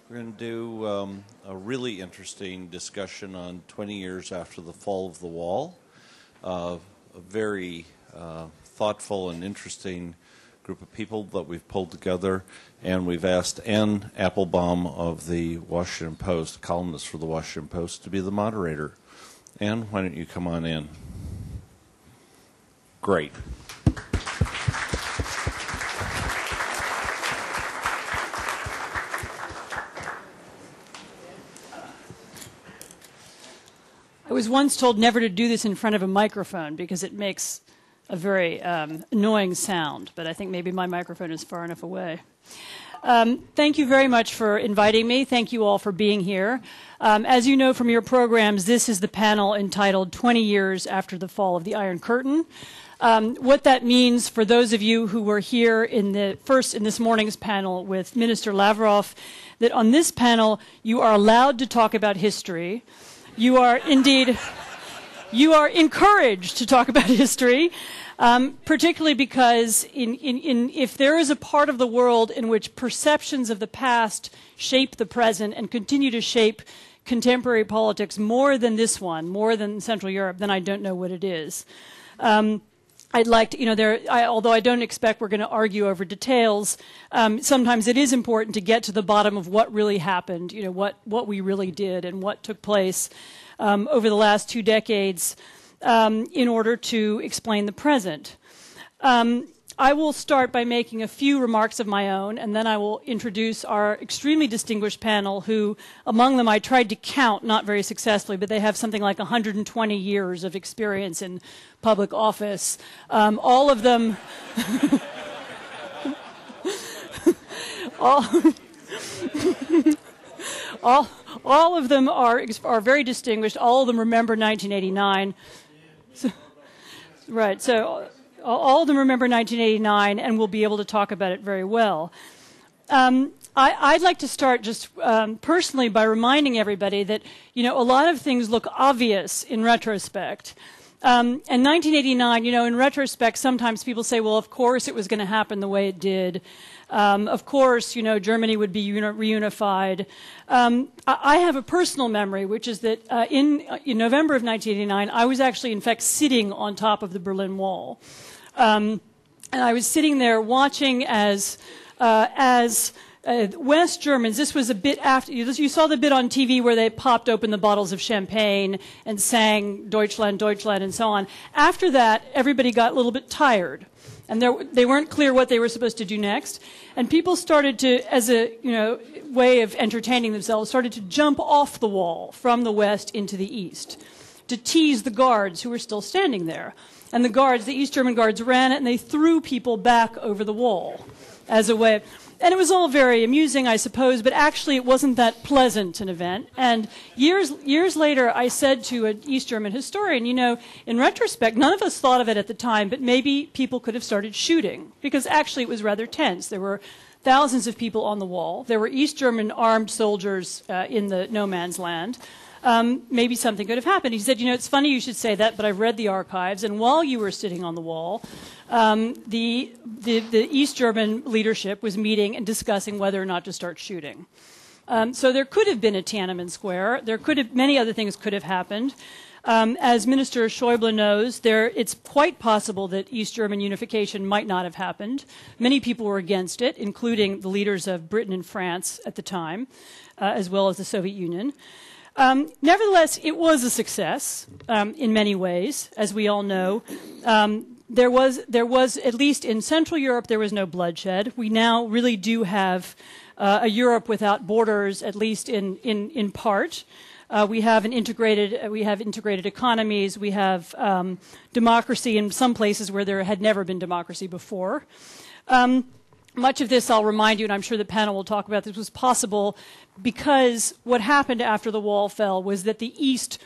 We're going to do a really interesting discussion on 20 years after the fall of the wall. A very thoughtful and interesting group of people that we've pulled together, and we've asked Ann Applebaum of the Washington Post, columnist for the Washington Post, to be the moderator. Ann, why don't you come on in? Great. I was once told never to do this in front of a microphone because it makes a very annoying sound, but I think maybe my microphone is far enough away. Thank you very much for inviting me. Thank you all for being here. As you know from your programs, this is the panel entitled 20 Years After the Fall of the Iron Curtain. What that means for those of you who were here in this morning's panel with Minister Lavrov, that on this panel you are allowed to talk about history. You are encouraged to talk about history, particularly because if there is a part of the world in which perceptions of the past shape the present and continue to shape contemporary politics more than this one, more than Central Europe, then I don't know what it is. I'd like to, although I don't expect we're going to argue over details, sometimes it is important to get to the bottom of what really happened, what we really did and what took place over the last 2 decades in order to explain the present. I will start by making a few remarks of my own, and then I will introduce our extremely distinguished panel, who, among them, I tried to count, not very successfully, but they have something like 120 years of experience in public office. All of them... all of them are very distinguished. All of them remember 1989. Right, so... all of them remember 1989 and will be able to talk about it very well. I'd like to start just personally by reminding everybody that, a lot of things look obvious in retrospect. And 1989, in retrospect, sometimes people say, well, of course it was going to happen the way it did. Of course, Germany would be reunified. I have a personal memory, which is that in November of 1989, I was actually, in fact, sitting on top of the Berlin Wall. And I was sitting there watching as West Germans, this was a bit after, you saw the bit on TV where they popped open the bottles of champagne and sang Deutschland, Deutschland, and so on. After that, everybody got a little bit tired. And they weren't clear what they were supposed to do next. And people started to, as a way of entertaining themselves, started to jump off the wall from the west into the east to tease the guards who were still standing there. And the East German guards ran and they threw people back over the wall as a way of... And it was all very amusing, I suppose, but actually it wasn't that pleasant an event. And years later, I said to an East German historian, in retrospect, none of us thought of it at the time, but maybe people could have started shooting, because actually it was rather tense. There were thousands of people on the wall. There were East German armed soldiers in the no man's land. Maybe something could have happened. He said, it's funny you should say that, but I've read the archives, and while you were sitting on the wall, the East German leadership was meeting and discussing whether or not to start shooting. So there could have been a Tiananmen Square. Many other things could have happened. As Minister Schäuble knows, it's quite possible that East German unification might not have happened. Many people were against it, including the leaders of Britain and France at the time, as well as the Soviet Union. Nevertheless, it was a success in many ways, as we all know. There was, at least in Central Europe, there was no bloodshed. We now really do have a Europe without borders, at least in part. We have integrated economies. We have democracy in some places where there had never been democracy before. Much of this, I'll remind you, and I'm sure the panel will talk about this, was possible because what happened after the wall fell was that the East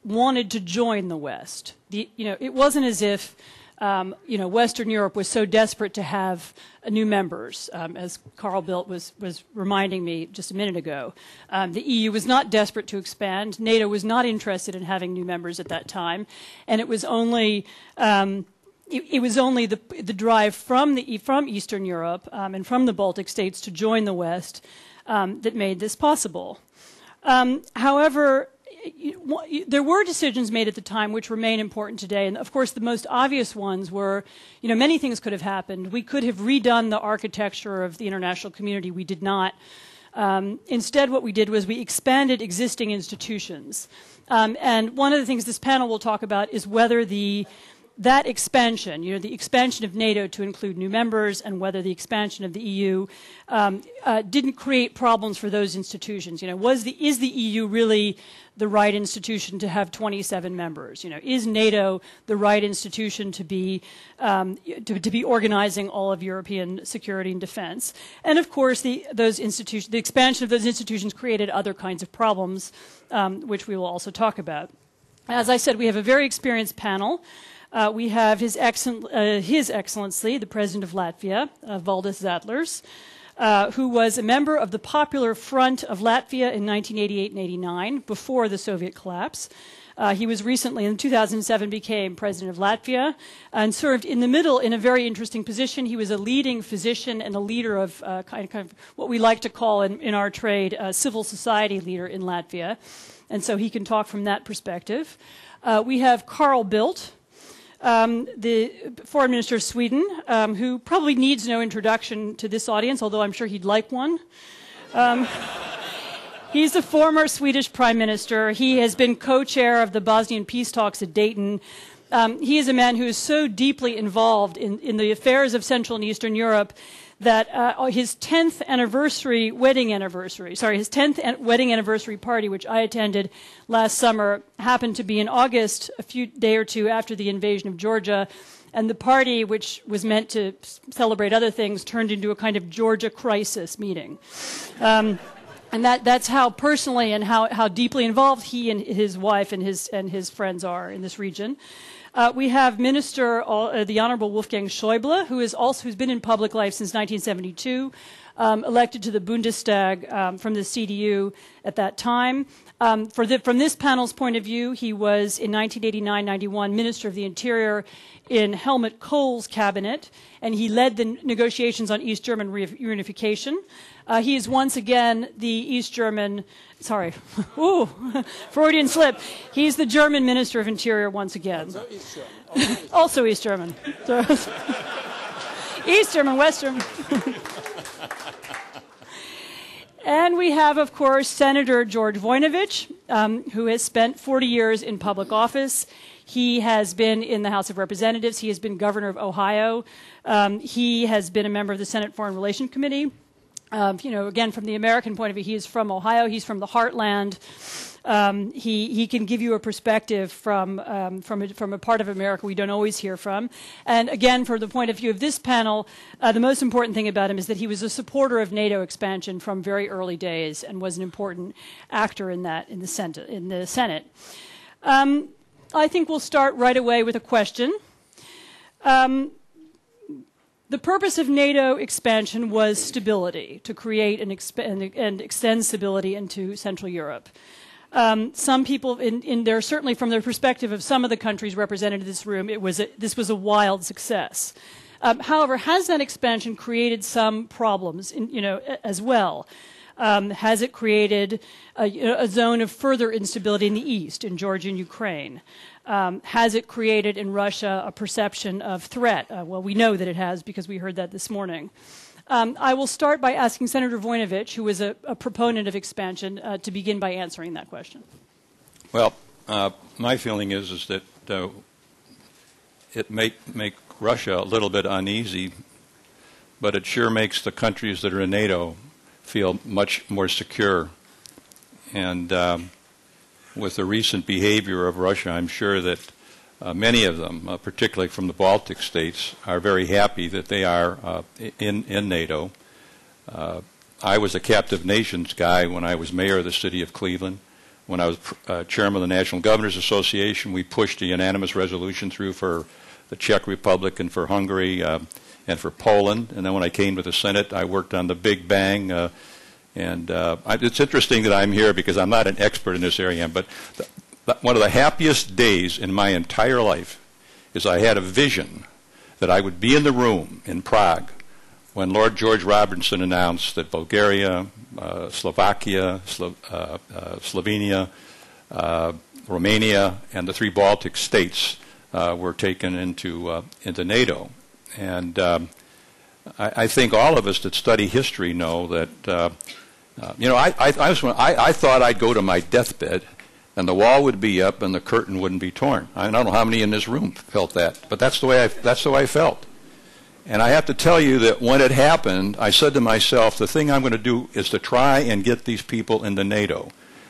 wanted to join the West. It wasn't as if Western Europe was so desperate to have new members, as Carl Bildt was reminding me just a minute ago. The EU was not desperate to expand. NATO was not interested in having new members at that time, and it was only the drive from Eastern Europe and from the Baltic states to join the West that made this possible. However, there were decisions made at the time which remain important today, and of course the most obvious ones were, many things could have happened. We could have redone the architecture of the international community. We did not. Instead, what we did was we expanded existing institutions. And one of the things this panel will talk about is whether that expansion, the expansion of NATO to include new members, and whether the expansion of the EU didn't create problems for those institutions. Is the EU really the right institution to have 27 members? Is NATO the right institution to be organizing all of European security and defense? And of course, the expansion of those institutions created other kinds of problems, which we will also talk about. As I said, we have a very experienced panel. We have His Excellency, the President of Latvia, Valdis Zatlers, who was a member of the Popular Front of Latvia in 1988 and 89, before the Soviet collapse. He was recently, in 2007, became President of Latvia and served in the middle in a very interesting position. He was a leading physician and a leader of kind of what we like to call in our trade a civil society leader in Latvia. And so he can talk from that perspective. We have Carl Bildt, the Foreign Minister of Sweden, who probably needs no introduction to this audience, although I'm sure he'd like one. He's the former Swedish Prime Minister. He has been co-chair of the Bosnian peace talks at Dayton. He is a man who is so deeply involved in the affairs of Central and Eastern Europe that his 10th wedding anniversary party, which I attended last summer, happened to be in August, a day or two after the invasion of Georgia. And the party, which was meant to celebrate other things, turned into a kind of Georgia crisis meeting. And that's how personally and how deeply involved he and his wife and his friends are in this region. We have the Honorable Wolfgang Schäuble, who's been in public life since 1972, elected to the Bundestag from the CDU at that time. From this panel's point of view, he was in 1989-91 Minister of the Interior in Helmut Kohl's cabinet, and he led the negotiations on East German reunification. He is once again the East German, sorry, ooh, Freudian slip. He's the German Minister of Interior once again. Also East German. Also East German. East German, West German. And we have, of course, Senator George Voinovich, who has spent 40 years in public office. He has been in the House of Representatives. He has been governor of Ohio. He has been a member of the Senate Foreign Relations Committee. Again, from the American point of view, he is from Ohio. He's from the heartland. He can give you a perspective from a part of America we don't always hear from. And again, from the point of view of this panel, the most important thing about him is that he was a supporter of NATO expansion from very early days and was an important actor in that in the Senate. I think we'll start right away with a question. The purpose of NATO expansion was stability, to create and extend stability into Central Europe. Some people in there, certainly from the perspective of some of the countries represented in this room, this was a wild success. However, has that expansion created some problems, as well? Has it created a zone of further instability in the east, in Georgia and Ukraine? Has it created in Russia a perception of threat? Well, we know that it has because we heard that this morning. I will start by asking Senator Voinovich, who is a proponent of expansion, to begin by answering that question. Well, my feeling is that it may make Russia a little bit uneasy, but it sure makes the countries that are in NATO feel much more secure. And with the recent behavior of Russia, I'm sure that many of them, particularly from the Baltic states, are very happy that they are in NATO. I was a captive nations guy when I was mayor of the city of Cleveland. When I was chairman of the National Governors Association, we pushed a unanimous resolution through for the Czech Republic and for Hungary and for Poland. And then when I came to the Senate, I worked on the Big Bang. It's interesting that I'm here because I'm not an expert in this area, but one of the happiest days in my entire life is I had a vision that I would be in the room in Prague when Lord George Robertson announced that Bulgaria, Slovakia, Slovenia, Romania, and the 3 Baltic states were taken into NATO. And I think all of us that study history know that, I thought I'd go to my deathbed and the wall would be up and the curtain wouldn't be torn. I don't know how many in this room felt that, but that's the way I felt. And I have to tell you that when it happened, I said to myself, the thing I'm going to do is to try and get these people into NATO.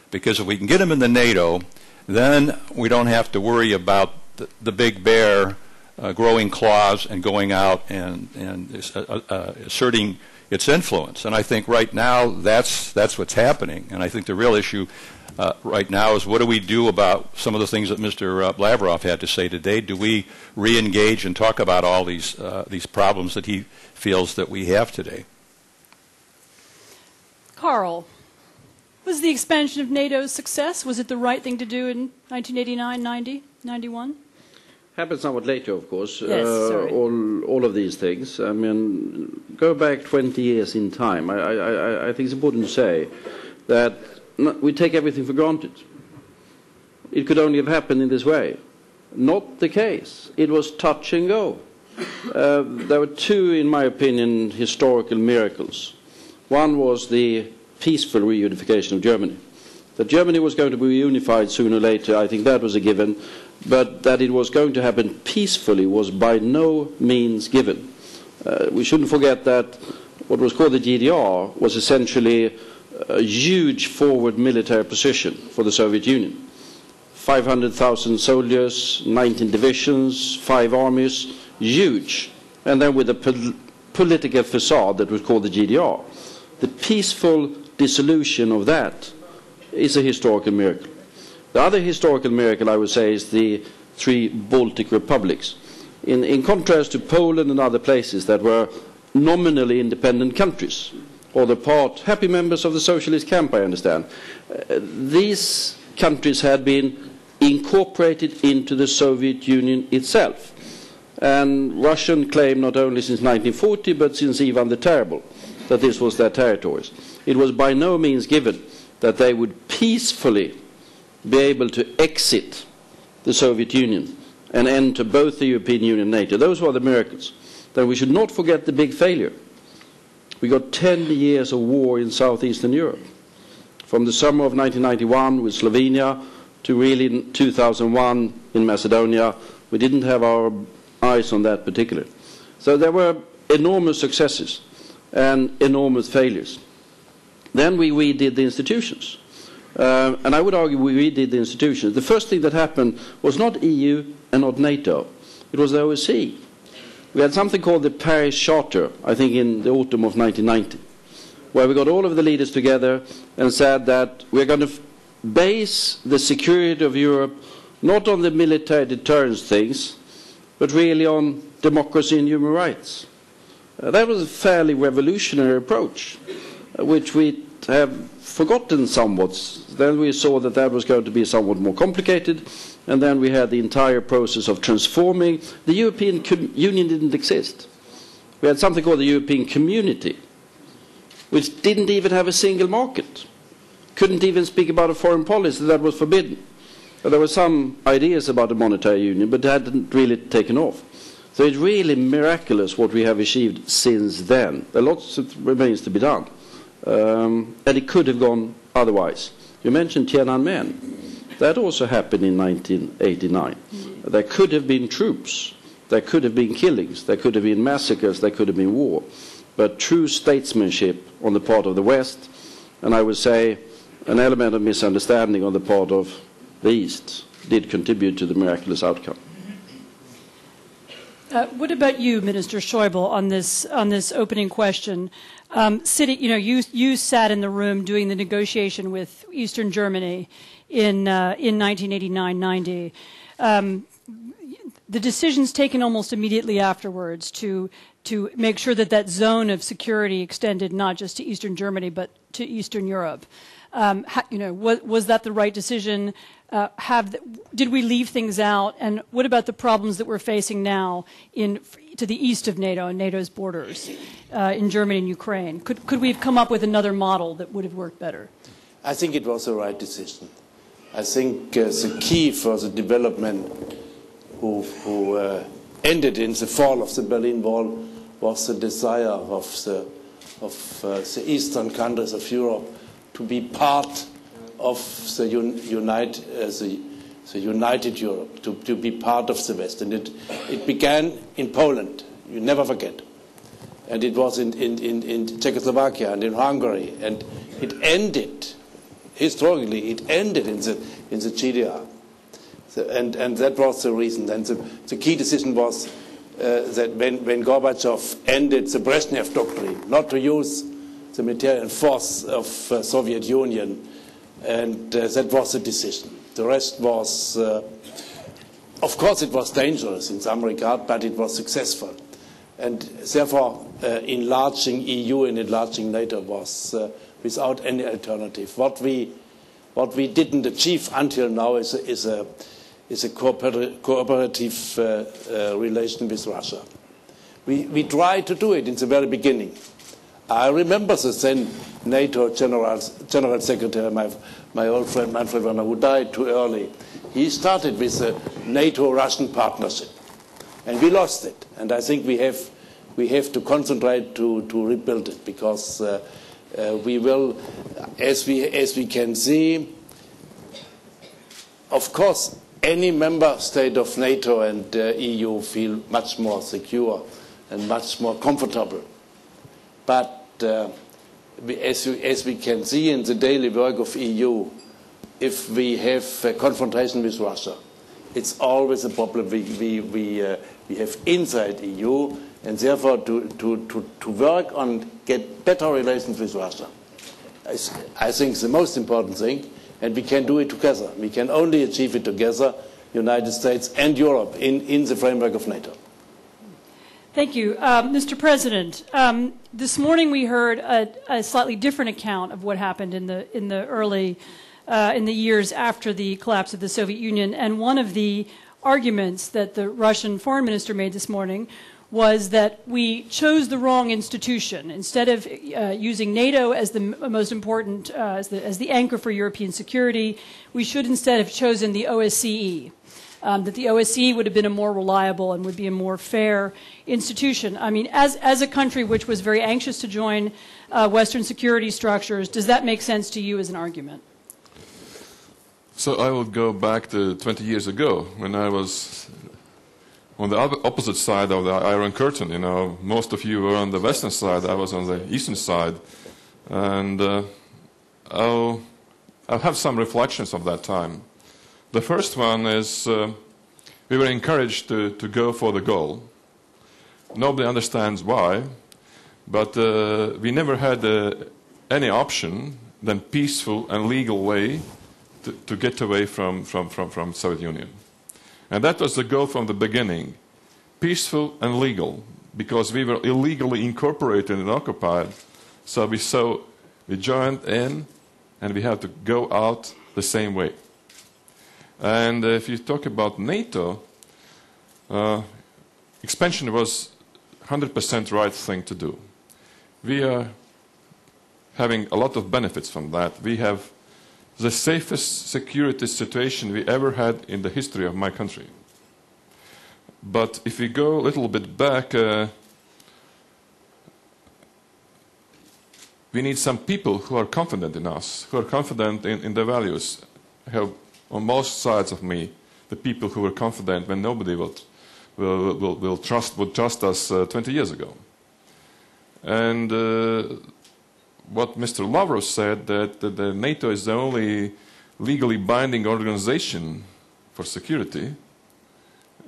Because if we can get them into NATO, then we don't have to worry about the big bear growing claws and going out and asserting its influence. And I think right now that's what's happening. And I think the real issue right now is what do we do about some of the things that Mr. Lavrov had to say today? Do we re-engage and talk about all these problems that he feels that we have today? Carl, was the expansion of NATO a success? Was it the right thing to do in 1989, 90, 91? Happened somewhat later, of course, yes, all of these things. I mean, go back 20 years in time. I think it's important to say that we take everything for granted. It could only have happened in this way. Not the case. It was touch and go. There were 2, in my opinion, historical miracles. One was the peaceful reunification of Germany. That Germany was going to be reunified sooner or later, I think that was a given, but that it was going to happen peacefully was by no means given. We shouldn't forget that what was called the GDR was essentially a huge forward military position for the Soviet Union. 500,000 soldiers, 19 divisions, 5 armies, huge. And then with a political facade that was called the GDR. The peaceful dissolution of that is a historical miracle. The other historical miracle, I would say, is the 3 Baltic republics. In contrast to Poland and other places that were nominally independent countries, or the part, happy members of the socialist camp, I understand, these countries had been incorporated into the Soviet Union itself. And Russian claim not only since 1940, but since Ivan the Terrible, that this was their territories. It was by no means given that they would peacefully be able to exit the Soviet Union and enter both the European Union and NATO. Those were the miracles. Then we should not forget the big failure. We got 10 years of war in southeastern Europe. From the summer of 1991 with Slovenia to really in 2001 in Macedonia. We didn't have our eyes on that particularly. So there were enormous successes and enormous failures. Then we redid the institutions. And I would argue we redid the institutions. The first thing that happened was not EU and not NATO. It was the OSCE. We had something called the Paris Charter, I think in the autumn of 1990, where we got all of the leaders together and said that we're going to base the security of Europe not on the military deterrence things, but really on democracy and human rights. That was a fairly revolutionary approach, which we have forgotten somewhat. Then we saw that that was going to be somewhat more complicated, and then we had the entire process of transforming. The European Union didn't exist. We had something called the European Community, which didn't even have a single market, couldn't even speak about a foreign policy, that was forbidden. There were some ideas about a monetary union, but that hadn't really taken off. So it's really miraculous what we have achieved since then. A lot remains to be done. And it could have gone otherwise. You mentioned Tiananmen. That also happened in 1989. There could have been troops. There could have been killings. There could have been massacres. There could have been war. But true statesmanship on the part of the West, and I would say an element of misunderstanding on the part of the East, did contribute to the miraculous outcome. What about you, Minister Schäuble, on this opening question? You sat in the room doing the negotiation with Eastern Germany in 1989-90. The decisions taken almost immediately afterwards to make sure that that zone of security extended not just to Eastern Germany but to Eastern Europe. Was that the right decision? Did we leave things out? And what about the problems that we're facing now to the east of NATO and NATO's borders in Germany and Ukraine? Could we have come up with another model that would have worked better? I think it was the right decision. I think the key for the development who ended in the fall of the Berlin Wall was the desire of the eastern countries of Europe to be part of the united Europe, to be part of the West. And it began in Poland, you never forget. And it was in Czechoslovakia and in Hungary. And it ended, historically, it ended in the GDR. And that was the reason. And the key decision was that when Gorbachev ended the Brezhnev doctrine, not to use the military force of Soviet Union, and that was the decision. The rest was, of course, it was dangerous in some regard, but it was successful. And therefore, enlarging EU and enlarging NATO was without any alternative. What we didn't achieve until now is a cooperative relation with Russia. We tried to do it in the very beginning. I remember the then NATO General Secretary, my old friend Manfred Werner, who died too early. He started with a NATO-Russian partnership, and we lost it. And I think we have to concentrate to rebuild it, because we will, as we can see, of course, any member state of NATO and EU feel much more secure and much more comfortable. But as we can see in the daily work of EU, if we have a confrontation with Russia, it's always a problem we have inside EU, and therefore to work on get better relations with Russia, I think the most important thing, and we can do it together. We can only achieve it together, United States and Europe, in the framework of NATO. Thank you. Mr. President, this morning we heard a slightly different account of what happened in the years after the collapse of the Soviet Union, and one of the arguments that the Russian foreign minister made this morning was that we chose the wrong institution. Instead of using NATO as the most important, as the anchor for European security, we should instead have chosen the OSCE. That the OSCE would have been a more reliable and would be a more fair institution. I mean, as a country which was very anxious to join Western security structures, does that make sense to you as an argument? So I will go back to 20 years ago when I was on the opposite side of the Iron Curtain. You know, most of you were on the western side, I was on the eastern side. And I'll have some reflections of that time. The first one is we were encouraged to go for the goal. Nobody understands why, but we never had any option than peaceful and legal way to get away from Soviet Union. And that was the goal from the beginning, peaceful and legal, because we were illegally incorporated and occupied. So we joined in, and we had to go out the same way. And if you talk about NATO, expansion was 100% right thing to do. We are having a lot of benefits from that. We have the safest security situation we ever had in the history of my country. But if we go a little bit back, we need some people who are confident in us, who are confident in their values. I have on most sides of me the people who were confident when nobody would trust us 20 years ago. And what Mr. Lavrov said, that the NATO is the only legally binding organization for security,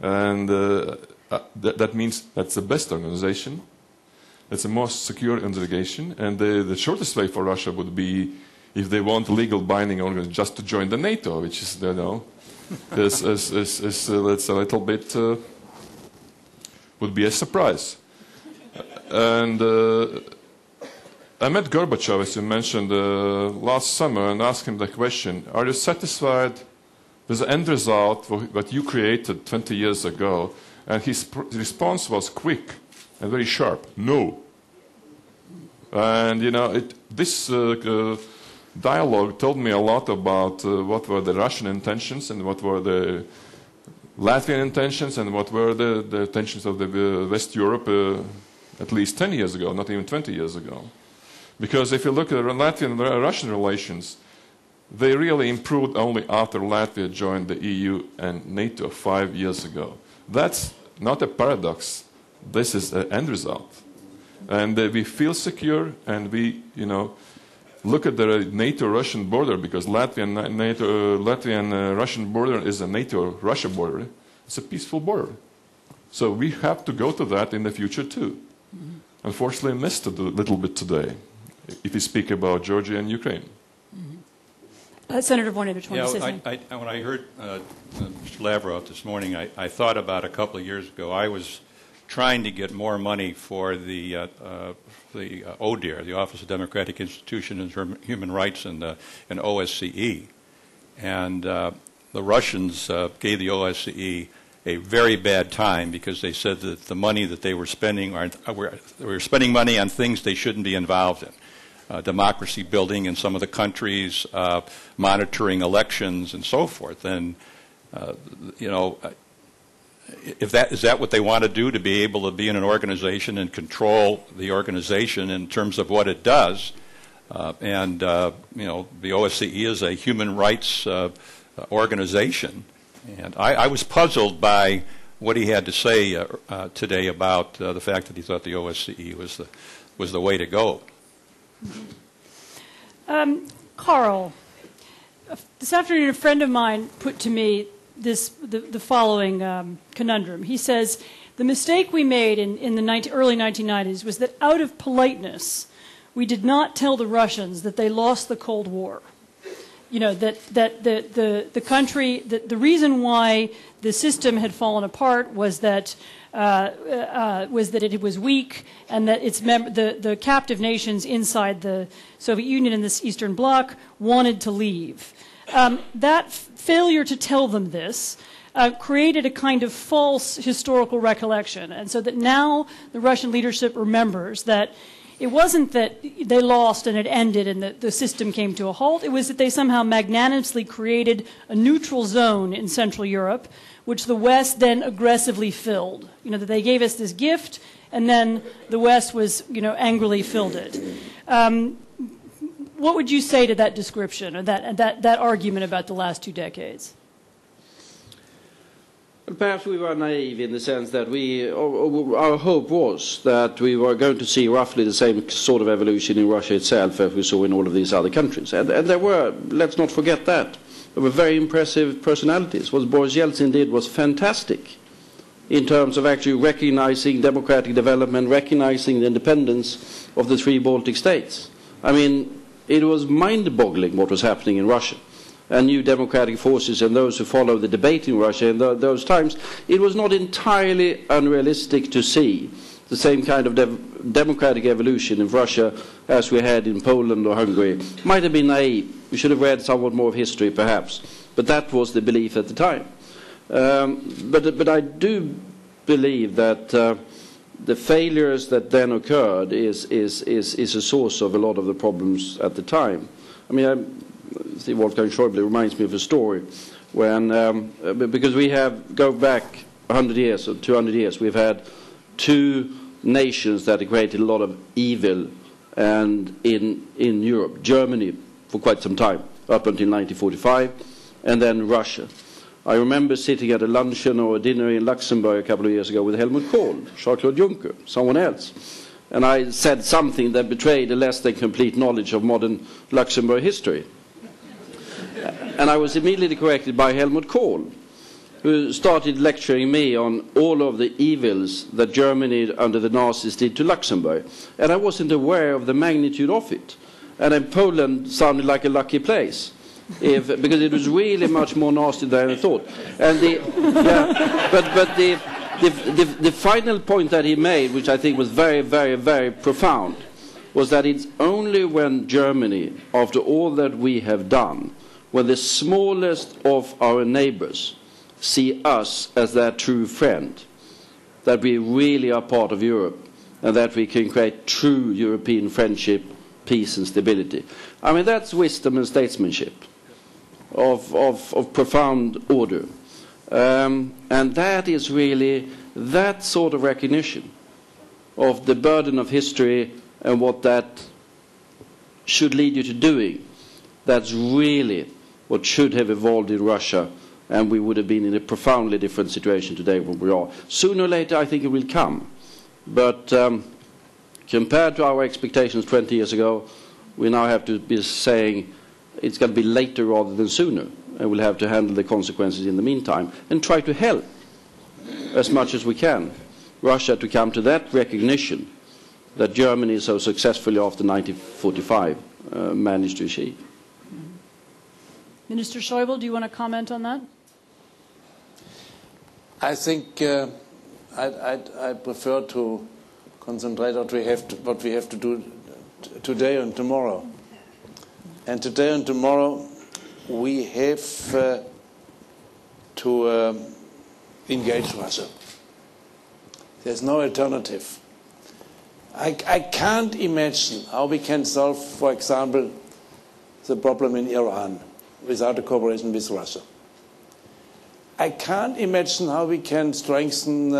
and that means that's the best organization, it's the most secure organization, and the shortest way for Russia would be, if they want a legal binding organization, just to join the NATO, which is, you know, it's a little bit, would be a surprise. And I met Gorbachev, as you mentioned, last summer and asked him the question, are you satisfied with the end result, what you created 20 years ago? And his response was quick and very sharp, no. And, you know, this dialogue told me a lot about what were the Russian intentions and what were the Latvian intentions and what were the intentions of the West Europe at least 10 years ago, not even 20 years ago. Because if you look at Latvian and Russian relations, they really improved only after Latvia joined the EU and NATO 5 years ago. That's not a paradox. This is an end result. And we feel secure, and we, you know, look at the NATO-Russian border, because Latvian-Russian border is a NATO-Russia border. It's a peaceful border. So we have to go to that in the future too. Mm-hmm. Unfortunately, missed it a little bit today, if we speak about Georgia and Ukraine. Mm-hmm. Senator Voinovich, when I heard Mr. Lavrov this morning, I thought about a couple of years ago. I was trying to get more money for the ODIHR, the Office of Democratic Institutions and Human Rights, and OSCE. And the Russians gave the OSCE a very bad time because they said that the money that they were spending, they were spending money on things they shouldn't be involved in. Democracy building in some of the countries, monitoring elections, and so forth. And, you know, is that what they want to do, to be able to be in an organization and control the organization in terms of what it does? You know, the OSCE is a human rights organization. And I was puzzled by what he had to say today about the fact that he thought the OSCE was the way to go. Carl, this afternoon a friend of mine put to me the following conundrum. He says, the mistake we made in the early 1990s was that out of politeness, we did not tell the Russians that they lost the Cold War. You know, that the country, the reason why the system had fallen apart was that it was weak, and that the captive nations inside the Soviet Union and this Eastern Bloc wanted to leave. That failure to tell them this created a kind of false historical recollection, and so that now the Russian leadership remembers that it wasn't that they lost and it ended and the system came to a halt. It was that they somehow magnanimously created a neutral zone in Central Europe, which the West then aggressively filled. You know, that they gave us this gift, and then the West was, you know, angrily filled it. What would you say to that description, or that argument about the last 2 decades? Perhaps we were naive in the sense that our hope was that we were going to see roughly the same sort of evolution in Russia itself as we saw in all of these other countries. And there were, let's not forget that, there were very impressive personalities. What Boris Yeltsin did was fantastic in terms of actually recognizing democratic development, recognizing the independence of the 3 Baltic states. I mean, it was mind-boggling what was happening in Russia. And new democratic forces and those who followed the debate in Russia in those times, it was not entirely unrealistic to see the same kind of democratic evolution in Russia as we had in Poland or Hungary. Might have been naive. We should have read somewhat more of history, perhaps. But that was the belief at the time. But I do believe that the failures that then occurred is a source of a lot of the problems at the time. I mean, Wolfgang Schäuble reminds me of a story when, because we go back 100 years or 200 years, we've had 2 nations that have created a lot of evil and in Europe. Germany for quite some time, up until 1945, and then Russia. I remember sitting at a luncheon or a dinner in Luxembourg a couple of years ago with Helmut Kohl, Jean-Claude Juncker, someone else. And I said something that betrayed a less than complete knowledge of modern Luxembourg history. And I was immediately corrected by Helmut Kohl, who started lecturing me on all of the evils that Germany under the Nazis did to Luxembourg. And I wasn't aware of the magnitude of it. And then Poland sounded like a lucky place, because it was really much more nasty than I thought. And the final point that he made, which I think was very, very, very profound, was that it's only when Germany, after all that we have done, when the smallest of our neighbors see us as their true friend, that we really are part of Europe and that we can create true European friendship, peace and stability. I mean, that's wisdom and statesmanship of profound order. And that is really that sort of recognition of the burden of history and what that should lead you to doing. That's really what should have evolved in Russia, and we would have been in a profoundly different situation today than we are. Sooner or later, I think it will come. But compared to our expectations 20 years ago, we now have to be saying it's going to be later rather than sooner, and we'll have to handle the consequences in the meantime and try to help as much as we can Russia to come to that recognition that Germany so successfully after 1945 managed to achieve. Minister Schäuble, do you want to comment on that? I think I prefer to concentrate on what we have to do today and tomorrow. And today and tomorrow we have to engage Russia. There's no alternative. I can't imagine how we can solve, for example, the problem in Iran without a cooperation with Russia. I can't imagine how we can strengthen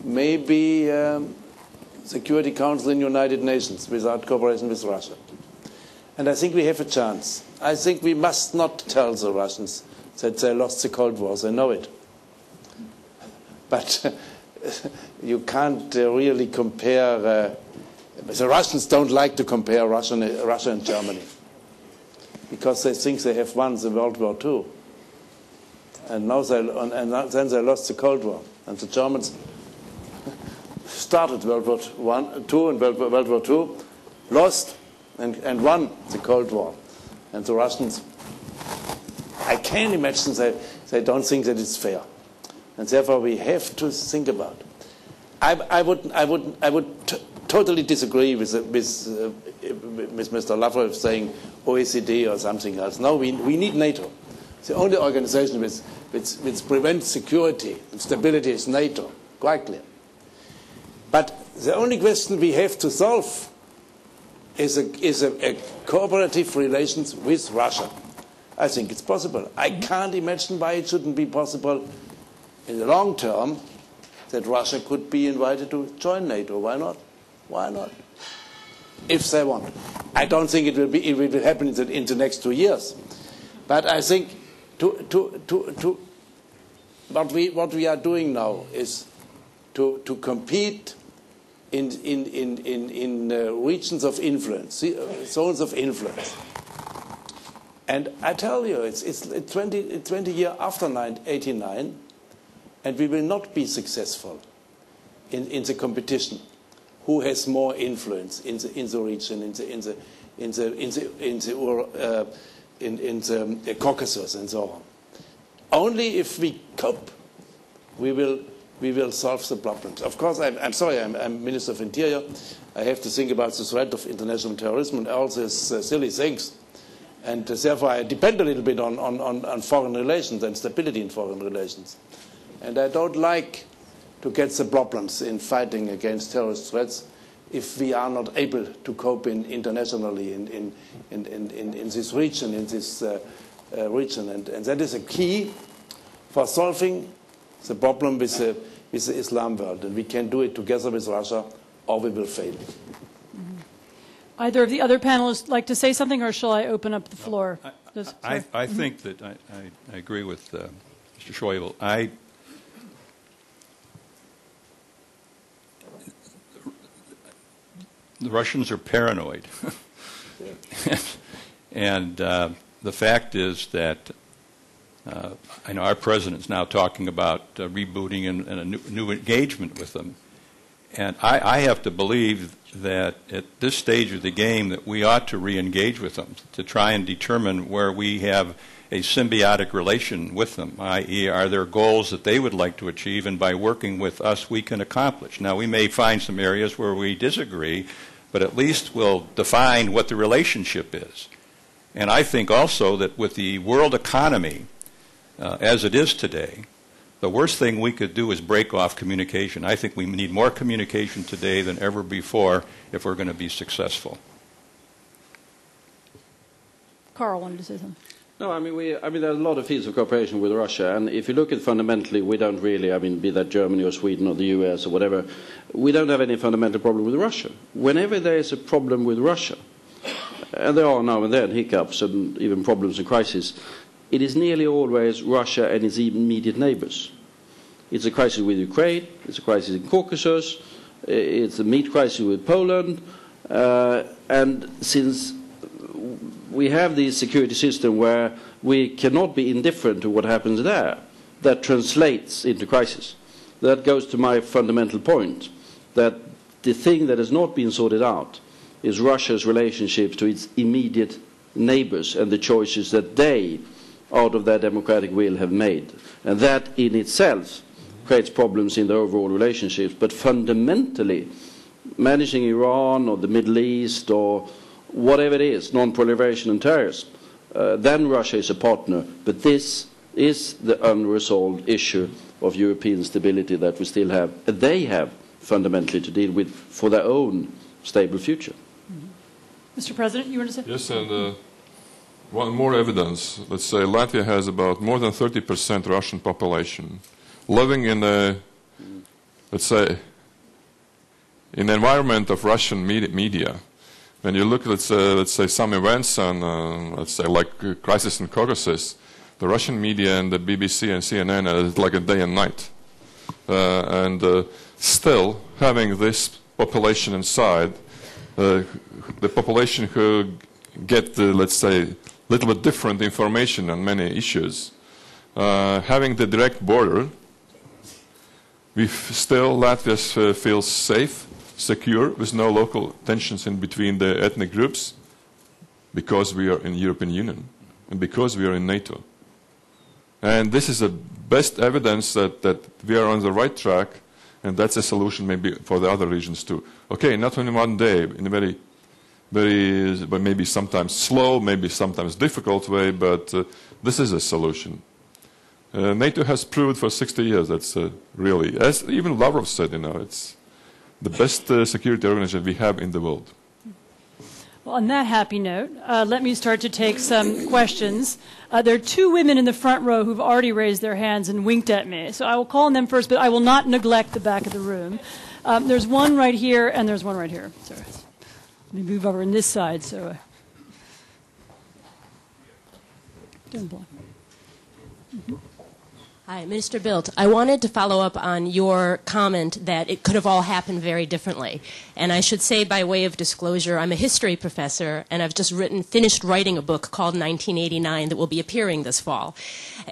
maybe Security Council in the United Nations without cooperation with Russia. And I think we have a chance. I think we must not tell the Russians that they lost the Cold War. They know it. But you can't really compare. The Russians don't like to compare Russia and Germany because they think they have won the World War II. And now then they lost the Cold War. And the Germans started World War II and World War II, lost and won the Cold War. And the Russians, I can't imagine they don't think that it's fair. And therefore we have to think about it. I would totally disagree with Mr. Lavrov saying OECD or something else. No, we need NATO. The only organization which prevents security and stability is NATO, quite clear. But the only question we have to solve is a cooperative relations with Russia. I think it's possible. I can't imagine why it shouldn't be possible in the long term that Russia could be invited to join NATO. Why not? Why not? If they want. I don't think it will happen in the next 2 years. But I think what we are doing now is to compete in regions of influence, zones of influence. And I tell you, it's 20 years after 1989, and we will not be successful in the competition. Who has more influence in the region, in the Caucasus and so on? Only if we cope, we will solve the problems. Of course, I'm sorry, I'm Minister of Interior. I have to think about the threat of international terrorism and all these silly things. And therefore, I depend a little bit on foreign relations and stability in foreign relations. And I don't like to get the problems in fighting against terrorist threats if we are not able to cope internationally in this region, And that is a key for solving the problem with the Islam world. And we can do it together with Russia, or we will fail. Either of the other panelists like to say something, or shall I open up the floor? I think that I agree with Mr. Schäuble. The Russians are paranoid. And the fact is that I know our president is now talking about rebooting and a new engagement with them. And I have to believe that at this stage of the game that we ought to re-engage with them to try and determine where we have a symbiotic relation with them, i.e. are there goals that they would like to achieve, and by working with us we can accomplish. Now, we may find some areas where we disagree, but at least we'll define what the relationship is. And I think also that with the world economy as it is today, the worst thing we could do is break off communication. I think we need more communication today than ever before if we're going to be successful. Carl wanted to say something. No, I mean, there are a lot of fields of cooperation with Russia, and if you look at fundamentally, we don't really, be that Germany or Sweden or the US or whatever, we don't have any fundamental problem with Russia. Whenever there is a problem with Russia, and there are now and then hiccups and even problems and crises, it is nearly always Russia and its immediate neighbors. It's a crisis with Ukraine, it's a crisis in Caucasus, it's a meat crisis with Poland, and since we have this security system where we cannot be indifferent to what happens there, that translates into crisis. That goes to my fundamental point, that the thing that has not been sorted out is Russia's relationships to its immediate neighbors and the choices that they, out of their democratic will, have made. And that in itself creates problems in the overall relationships. But fundamentally, managing Iran or the Middle East or whatever it is, non-proliferation and terrorism, then Russia is a partner. But this is the unresolved issue of European stability that we still have, they have fundamentally to deal with for their own stable future. Mr. President, you want to say? Yes, and one more evidence. Let's say Latvia has about more than 30% Russian population living in a, let's say, in an environment of Russian media. When you look, let's say some events on, let's say, like crisis in Caucasus, the Russian media and the BBC and CNN are like a day and night. Still, having this population inside, the population who get, let's say, a little bit different information on many issues, having the direct border, Latvia feels safe, secure, with no local tensions in between the ethnic groups, because we are in the European Union and because we are in NATO. And this is the best evidence that we are on the right track, and that's a solution maybe for the other regions too. Okay, not in one day, in a very, but maybe sometimes slow, maybe sometimes difficult way, but this is a solution. NATO has proved for 60 years that's really, as even Lavrov said, it's the best security organization we have in the world. Well, on that happy note, let me start to take some questions. There are two women in the front row who've already raised their hands and winked at me. So I will call on them first, but I will not neglect the back of the room. There's one right here, and there's one right here. Sorry. Let me move over on this side. So, Hi, Minister Bildt. I wanted to follow up on your comment that it could have all happened very differently. And I should say, by way of disclosure, I'm a history professor, and I've just finished writing a book called 1989 that will be appearing this fall.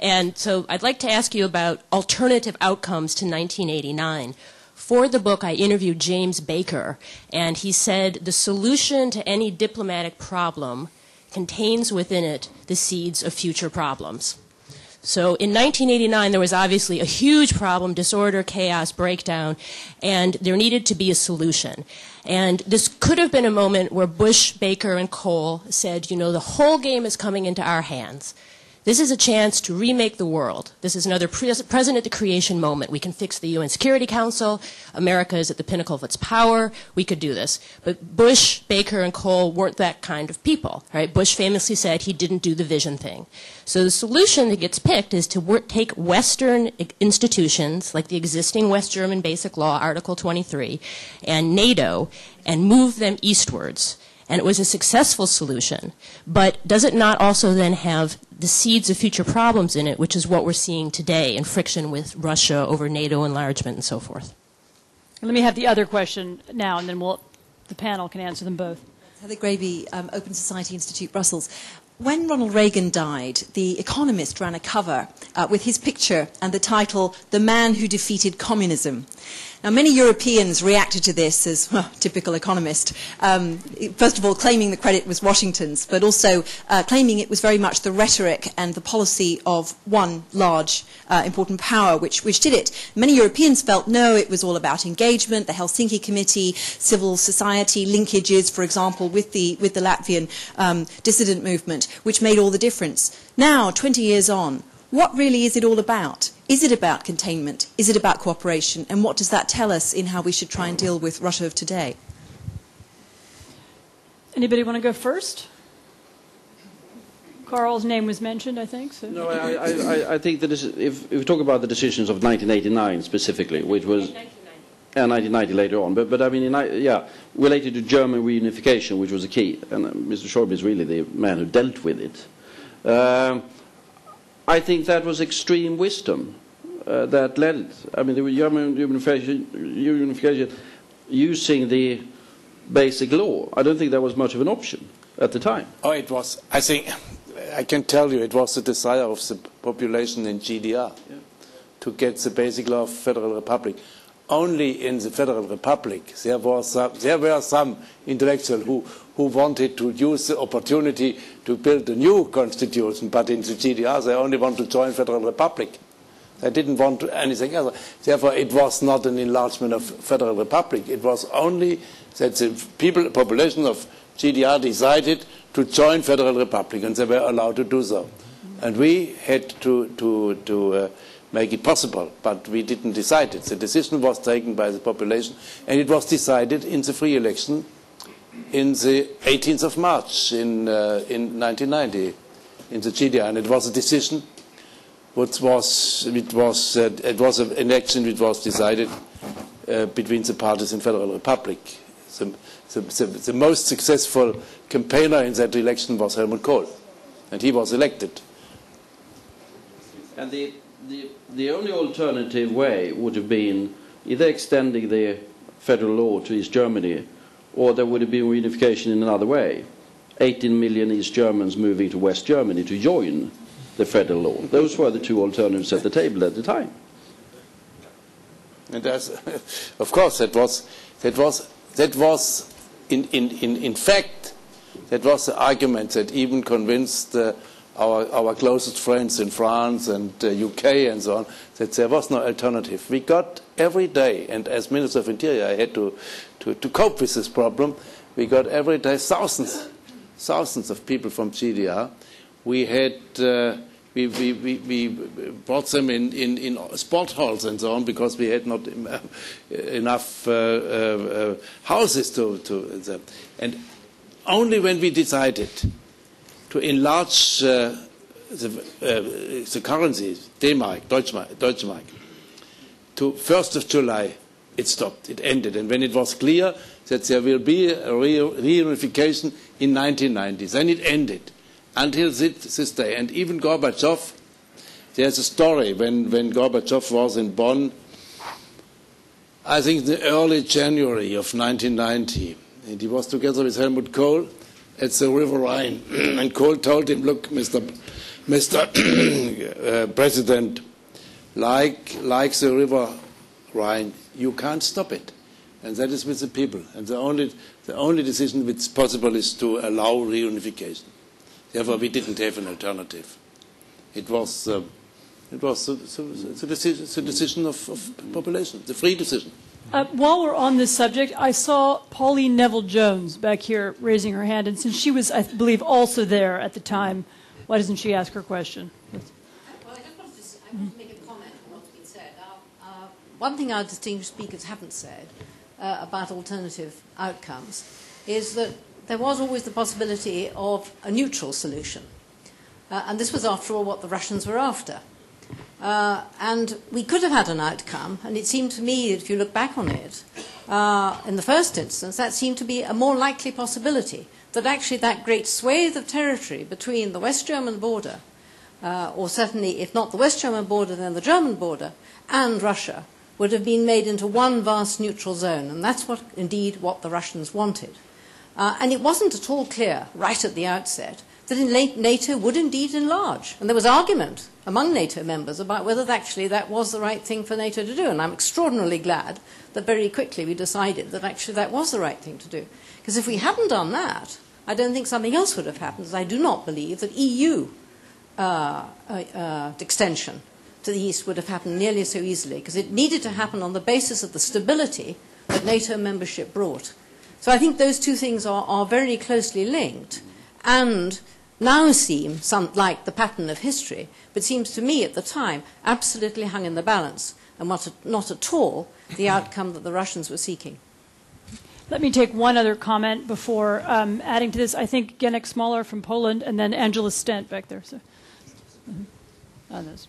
And so I'd like to ask you about alternative outcomes to 1989. For the book, I interviewed James Baker, and he said the solution to any diplomatic problem contains within it the seeds of future problems. So in 1989, there was obviously a huge problem, disorder, chaos, breakdown, and there needed to be a solution. And this could have been a moment where Bush, Baker, and Kohl said, the whole game is coming into our hands. This is a chance to remake the world. This is another present at the creation moment. We can fix the UN Security Council. America is at the pinnacle of its power. We could do this. But Bush, Baker, and Kohl weren't that kind of people. Right? Bush famously said he didn't do the vision thing. So the solution that gets picked is to take Western institutions, like the existing West German Basic Law, Article 23, and NATO, and move them eastwards. And it was a successful solution. But does it not also then have the seeds of future problems in it, which is what we're seeing today in friction with Russia over NATO enlargement and so forth? let me have the other question now, and then the panel can answer them both. Heather Graby, Open Society Institute, Brussels. When Ronald Reagan died, The Economist ran a cover with his picture and the title, "The Man Who Defeated Communism." Now, many Europeans reacted to this as, well, typical economist, first of all claiming the credit was Washington's, but also claiming it was very much the rhetoric and the policy of one large important power which did it. Many Europeans felt, no, it was all about engagement, the Helsinki Committee, civil society linkages, for example, with the Latvian dissident movement, which made all the difference. Now, 20 years on, what really is it all about? Is it about containment? Is it about cooperation? And what does that tell us in how we should try and deal with Russia of today? Anybody want to go first? Carl's name was mentioned, I think. So. No, I think that if we talk about the decisions of 1989 specifically, which was... 1990 later on, but I mean, related to German reunification, which was the key, and Mr. Schäuble is really the man who dealt with it. I think that was extreme wisdom that led it. I mean, the German reunification using the basic law. I don't think that was much of an option at the time. Oh, it was. I think I can tell you, it was the desire of the population in GDR to get the basic law of Federal Republic. Only in the Federal Republic there were some intellectuals who wanted to use the opportunity to build a new constitution, but in the GDR they only want to join Federal Republic. They didn't want anything else. Therefore, it was not an enlargement of Federal Republic. It was only that the population of GDR decided to join Federal Republic, and they were allowed to do so. And we had to make it possible, but we didn't decide it. The decision was taken by the population, and it was decided in the free election in the 18th of March in 1990 in the GDR, and it was a decision it was an election which was decided between the parties in Federal Republic. The most successful campaigner in that election was Helmut Kohl, and he was elected. And the only alternative way would have been either extending the federal law to East Germany, or there would have been reunification in another way. 18 million East Germans moving to West Germany to join the federal law. Those were the two alternatives at the table at the time. And of course, that was in fact that was the argument that even convinced our closest friends in France and UK and so on, that there was no alternative. We got every day, and as Minister of Interior I had to cope with this problem, we got every day thousands of people from GDR. We had we brought them in sport halls and so on, because we had not enough houses to them. And only when we decided to enlarge the currency, D-Mark, Deutsche Mark, to 1st of July, it stopped, it ended. And when it was clear that there will be a reunification in 1990, then it ended until this day. And even Gorbachev, there's a story when Gorbachev was in Bonn, I think in the early January of 1990, and he was together with Helmut Kohl at the River Rhine, and Kohl told him, look, Mr. President, like the River Rhine, you can't stop it. And that is with the people. And the only decision which is possible is to allow reunification. Therefore, we didn't have an alternative. It was the decision of population, the free decision. While we're on this subject, I saw Pauline Neville-Jones back here raising her hand, and since she was, I believe, also there at the time, why doesn't she ask her question? Well, I just wanted to make a comment on what's been said. One thing our distinguished speakers haven't said about alternative outcomes is that there was always the possibility of a neutral solution. And this was, after all, what the Russians were after. And we could have had an outcome, and it seemed to me, if you look back on it, in the first instance, that seemed to be a more likely possibility, that actually that great swathe of territory between the West German border, or certainly, if not the West German border, then the German border, and Russia, would have been made into one vast neutral zone. And that's indeed what the Russians wanted. And it wasn't at all clear, right at the outset, that NATO would indeed enlarge. And there was argument among NATO members about whether actually that was the right thing for NATO to do. And I'm extraordinarily glad that very quickly we decided that actually that was the right thing to do. Because if we hadn't done that, I don't think something else would have happened, as I do not believe that EU extension to the east would have happened nearly so easily, because it needed to happen on the basis of the stability that NATO membership brought. So I think those two things are very closely linked, and now seem like the pattern of history, but seems to me at the time absolutely hung in the balance, and not at all the outcome that the Russians were seeking. Let me take one other comment before adding to this. I think Genek Smolar from Poland, and then Angela Stent back there. So, others.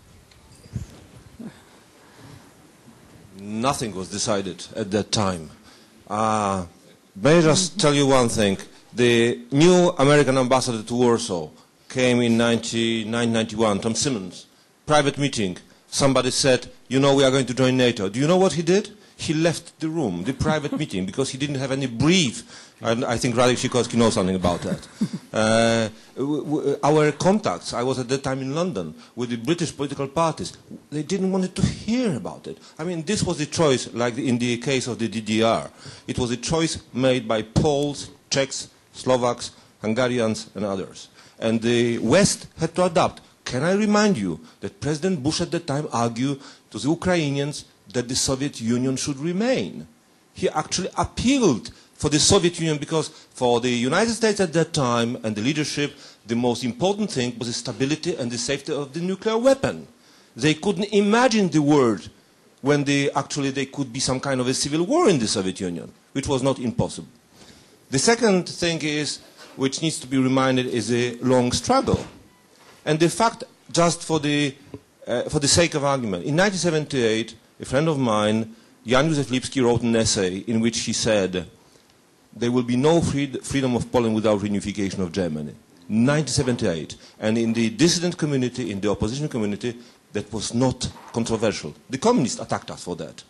Nothing was decided at that time. May I just tell you one thing? The new American ambassador to Warsaw came in 1991, Tom Simmons, private meeting. Somebody said, you know, we are going to join NATO. Do you know what he did? He left the room, the private meeting, because he didn't have any brief. And I think Radek Sikorski knows something about that. Our contacts, I was at that time in London, with the British political parties, they didn't want to hear about it. I mean, this was the choice, like in the case of the DDR. It was a choice made by Poles, Czechs, Slovaks, Hungarians, and others. And the West had to adapt. Can I remind you that President Bush at that time argued to the Ukrainians that the Soviet Union should remain? He actually appealed for the Soviet Union because for the United States at that time and the leadership, the most important thing was the stability and the safety of the nuclear weapon. They couldn't imagine the world when actually there could be some kind of a civil war in the Soviet Union, which was not impossible. The second thing is, which needs to be reminded, is a long struggle. And the fact, just for the sake of argument, in 1978, a friend of mine, Jan Józef Lipski, wrote an essay in which he said, there will be no freedom of Poland without reunification of Germany. 1978. And in the dissident community, in the opposition community, that was not controversial. The communists attacked us for that.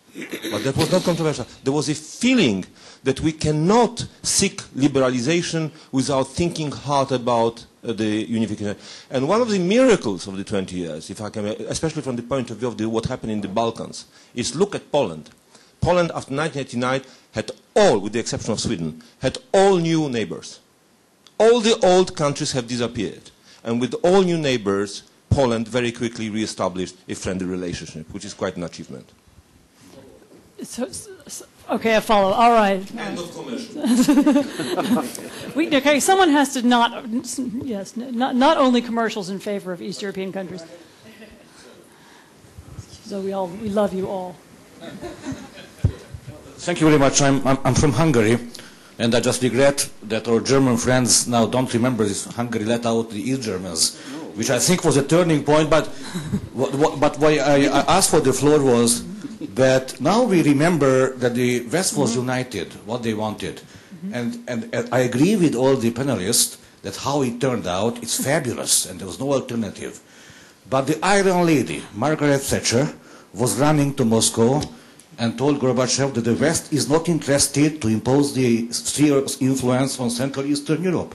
But that was not controversial. There was a feeling that we cannot seek liberalization without thinking hard about the unification. And one of the miracles of the 20 years, if I can, especially from the point of view of what happened in the Balkans, is look at Poland. Poland, after 1989, had all, with the exception of Sweden, had all new neighbors. All the old countries have disappeared. And with all new neighbors, Poland very quickly reestablished a friendly relationship, which is quite an achievement. Okay, I follow. All right. End of commercial. Okay, someone has to not only commercials in favor of East European countries. So we love you all. Thank you very much. I'm from Hungary, and I just regret that our German friends now don't remember this. Hungary let out the East Germans, which I think was a turning point. But why I asked for the floor was that now we remember that the West was united, what they wanted. And I agree with all the panelists that how it turned out, it's fabulous, and there was no alternative. But the Iron Lady, Margaret Thatcher, was running to Moscow and told Gorbachev that the West is not interested to impose the sphere of influence on Central Eastern Europe.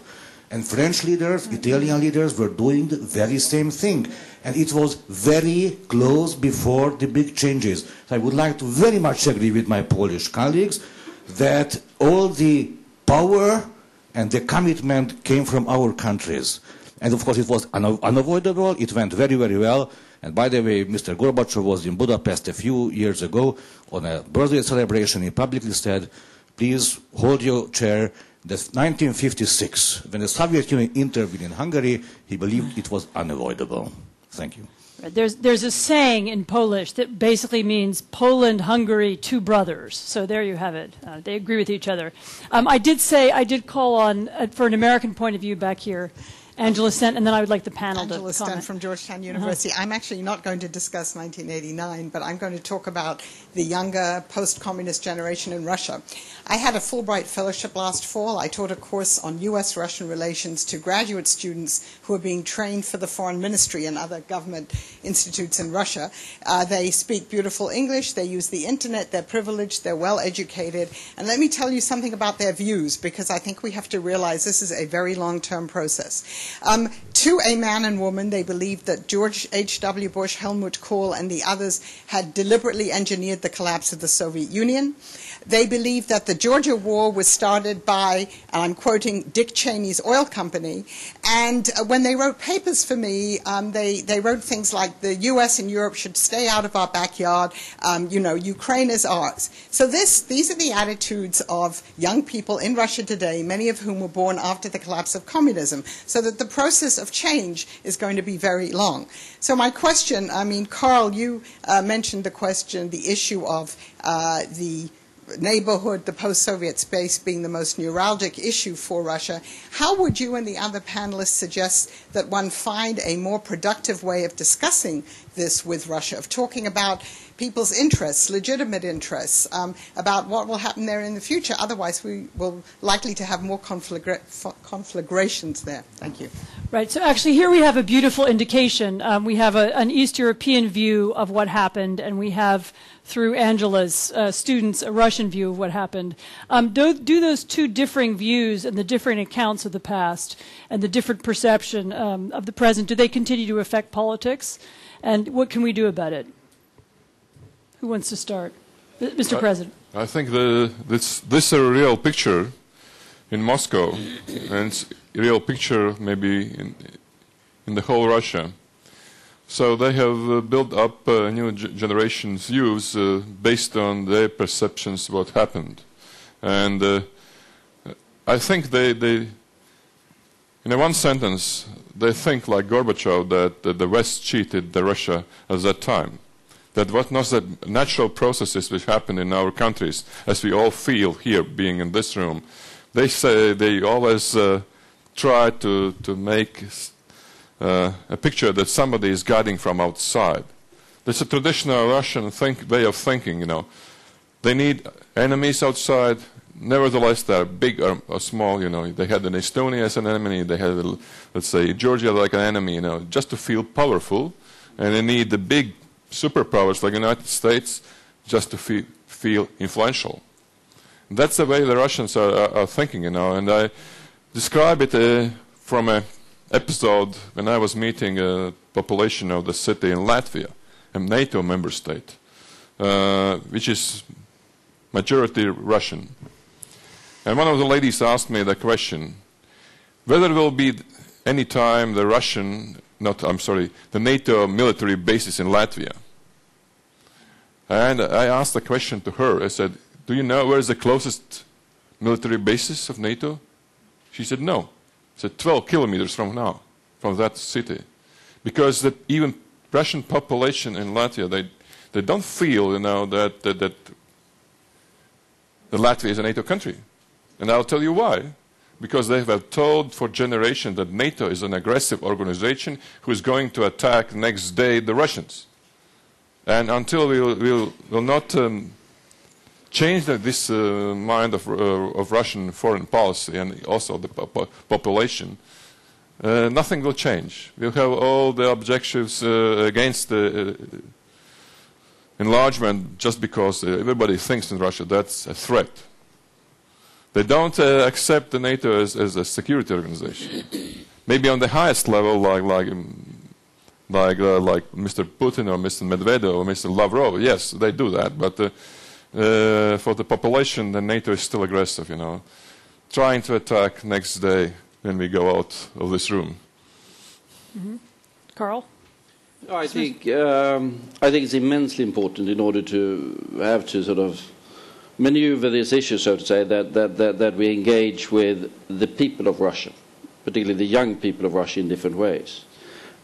And French leaders, Italian leaders were doing the very same thing. And it was very close before the big changes. So I would like to very much agree with my Polish colleagues that all the power and the commitment came from our countries. And of course it was unavoidable. It went very, very well. And by the way, Mr. Gorbachev was in Budapest a few years ago on a birthday celebration. He publicly said, please hold your chair. That's 1956. When the Soviet Union intervened in Hungary, he believed it was unavoidable. Thank you. There's a saying in Polish that basically means Poland, Hungary, two brothers. So there you have it. They agree with each other. I did call on, for an American point of view back here, Angela Stent, and then I would like the panel to comment. Angela Stent from Georgetown University. I'm actually not going to discuss 1989, but I'm going to talk about the younger post-communist generation in Russia. I had a Fulbright fellowship last fall. I taught a course on U.S.-Russian relations to graduate students who are being trained for the foreign ministry and other government institutes in Russia. They speak beautiful English. They use the internet. They're privileged. They're well-educated. And let me tell you something about their views, because I think we have to realize this is a very long-term process. To a man and woman, they believed that George H.W. Bush, Helmut Kohl, and the others had deliberately engineered the collapse of the Soviet Union. They believed that the Georgia War was started by, and I'm quoting, Dick Cheney's oil company. And when they wrote papers for me, they wrote things like the U.S. and Europe should stay out of our backyard. Ukraine is ours. So these are the attitudes of young people in Russia today, many of whom were born after the collapse of communism, so that the process of change is going to be very long. So my question, Carl, you mentioned the issue of the neighborhood, the post-Soviet space being the most neuralgic issue for Russia. How would you and the other panelists suggest that one find a more productive way of discussing this with Russia, of talking about people's interests, legitimate interests, about what will happen there in the future? Otherwise, we will likely to have more conflagrations there. Thank you. Right. So actually here we have a beautiful indication. We have an East European view of what happened, and we have, through Angela's students, a Russian view of what happened. Do those two differing views and the differing accounts of the past and the different perception of the present, do they continue to affect politics? And what can we do about it? Who wants to start? Mr. President. I think this is a real picture in Moscow, and it's a real picture maybe in the whole Russia. So they have built up new generation's views based on their perceptions of what happened. And I think they, in one sentence, they think like Gorbachev that the West cheated the Russia at that time. That what not the natural processes which happen in our countries, as we all feel here being in this room. They say they always try to make a picture that somebody is guiding from outside. That's a traditional Russian way of thinking, They need enemies outside. Nevertheless, they're big or small, They had an Estonia as an enemy. They had, let's say, Georgia like an enemy, just to feel powerful. And they need the big superpowers like the United States just to feel influential. That's the way the Russians are thinking, And I describe it from an episode when I was meeting a population of the city in Latvia, a NATO member state, which is majority Russian. And one of the ladies asked me the question, whether there will be any time the NATO military bases in Latvia. And I asked the question to her. I said, do you know where is the closest military bases of NATO? She said, no. I said, 12 kilometers from that city. Because even Russian population in Latvia, they don't feel, that Latvia is a NATO country. And I'll tell you why. Because they have told for generations that NATO is an aggressive organization who is going to attack next day the Russians. And until we will not change this mind of Russian foreign policy and also the population, nothing will change. We'll have all the objectives against the enlargement just because everybody thinks in Russia that's a threat. They don't accept the NATO as a security organization. Maybe on the highest level, like Mr. Putin or Mr. Medvedev or Mr. Lavrov, yes, they do that. But for the population, the NATO is still aggressive, trying to attack next day when we go out of this room. Mm-hmm. Carl? I think it's immensely important in order to have to sort of maneuver this issue, so to say, that we engage with the people of Russia, particularly the young people of Russia in different ways,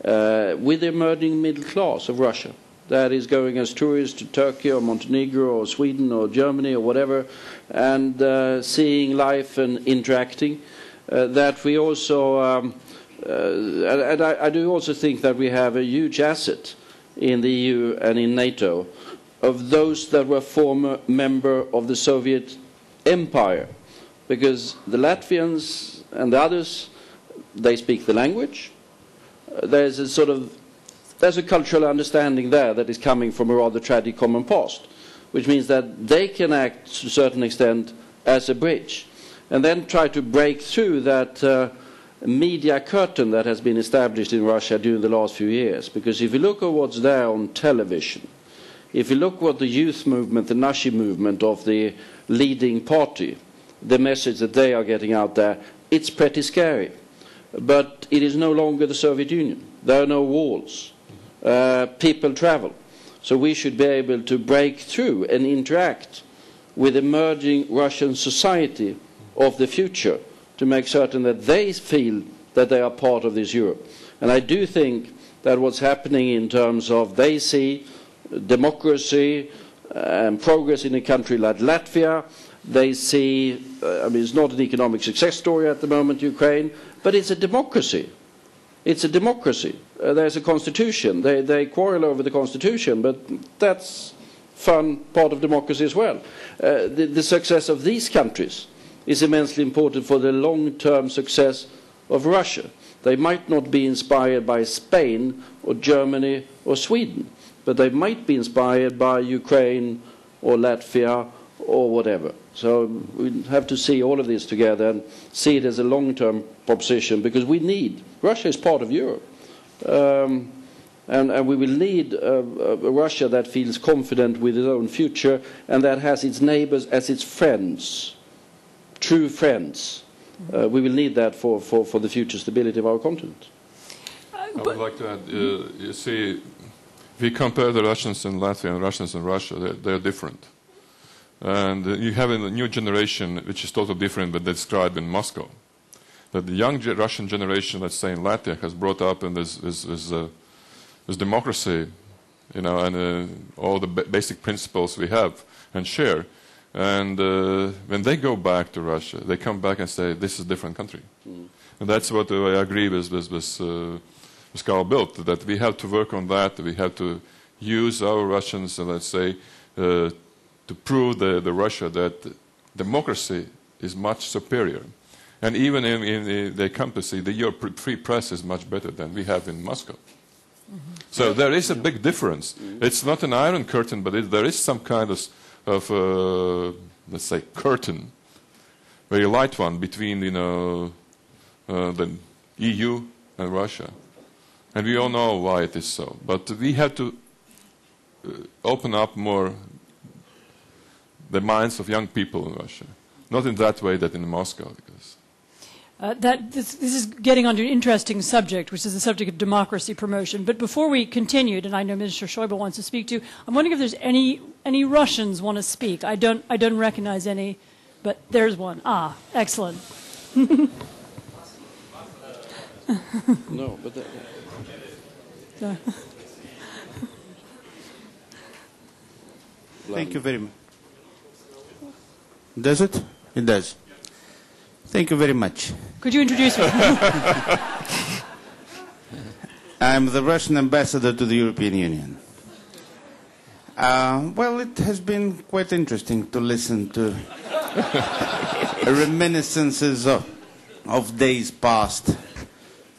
with the emerging middle class of Russia that is going as tourists to Turkey or Montenegro or Sweden or Germany or whatever, and seeing life and interacting. That we also, and I do also think that we have a huge asset in the EU and in NATO of those that were former member of the Soviet Empire, because the Latvians and the others, they speak the language. There's a cultural understanding there that is coming from a rather tragic common past, which means that they can act to a certain extent as a bridge, and then try to break through that media curtain that has been established in Russia during the last few years. Because if you look at what's there on television, if you look what the youth movement, the Nashi movement of the leading party, the message that they are getting out there, it's pretty scary. But it is no longer the Soviet Union. There are no walls. People travel. So we should be able to break through and interact with emerging Russian society of the future to make certain that they feel that they are part of this Europe. And I do think that what's happening in terms of they see democracy and progress in a country like Latvia, they see, I mean, it's not an economic success story at the moment, Ukraine, but it's a democracy. It's a democracy. There's a constitution. They quarrel over the constitution, but that's fun part of democracy as well. The success of these countries is immensely important for the long-term success of Russia. They might not be inspired by Spain or Germany or Sweden, but they might be inspired by Ukraine or Latvia or whatever. So we have to see all of this together and see it as a long-term proposition, because we need, Russia is part of Europe, and we will need a Russia that feels confident with its own future and that has its neighbors as its friends, true friends. We will need that for the future stability of our continent. I would like to add, you see, if you compare the Russians in Latvia and Russians in Russia, they're different. And you have a new generation which is totally different than described in Moscow. That the young Russian generation, let's say in Latvia, has brought up in this democracy, you know, and all the basic principles we have and share. And when they go back to Russia, they come back and say, this is a different country. And that's what I agree with Carl Bildt, that we have to work on that. We have to use our Russians, let's say, to prove the Russia that democracy is much superior. And even in the company, the free press is much better than we have in Moscow. So there is a big difference. It's not an iron curtain, but there is some kind of let's say, curtain, very light one, between, you know, the EU and Russia. And we all know why it is so. But we have to open up more the minds of young people in Russia. Not in that way that in Moscow. Because this is getting onto an interesting subject, which is the subject of democracy promotion. But before we continued, and I know Minister Schäuble wants to speak to, I'm wondering if there's any Russians want to speak. I don't recognize any, but there's one. Ah, excellent. No, but thank you very much. Does it? It does. Thank you very much. Could you introduce me? I'm the Russian ambassador to the European Union. Well, it has been quite interesting to listen to reminiscences of days past,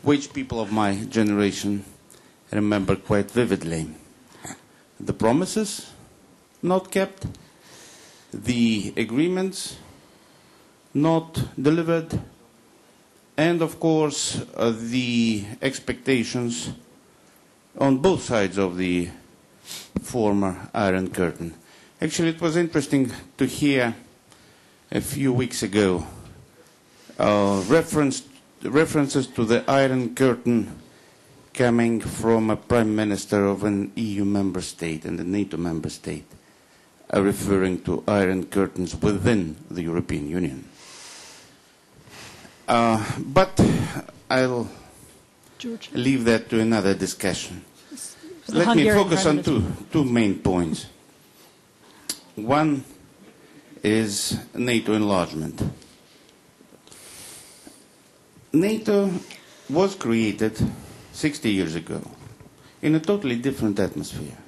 which people of my generation remember quite vividly. The promises not kept, the agreements not delivered, and of course the expectations on both sides of the former Iron Curtain. Actually, it was interesting to hear a few weeks ago references to the Iron Curtain coming from a Prime Minister of an EU member state and a NATO member state, referring to Iron Curtains within the European Union. But I'll leave that to another discussion. Let me focus on two main points. One is NATO enlargement. NATO was created 60 years ago in a totally different atmosphere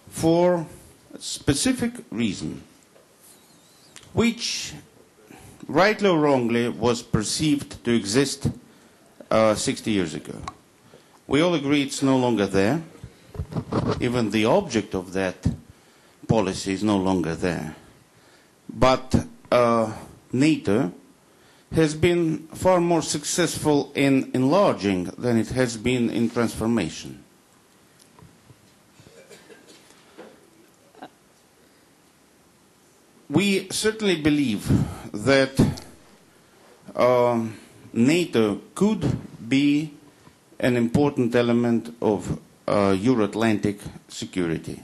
for a specific reason, which, rightly or wrongly, was perceived to exist 60 years ago. We all agree it's no longer there. Even the object of that policy is no longer there. But NATO has been far more successful in enlarging than it has been in transformation. We certainly believe that NATO could be an important element of Euro-Atlantic security.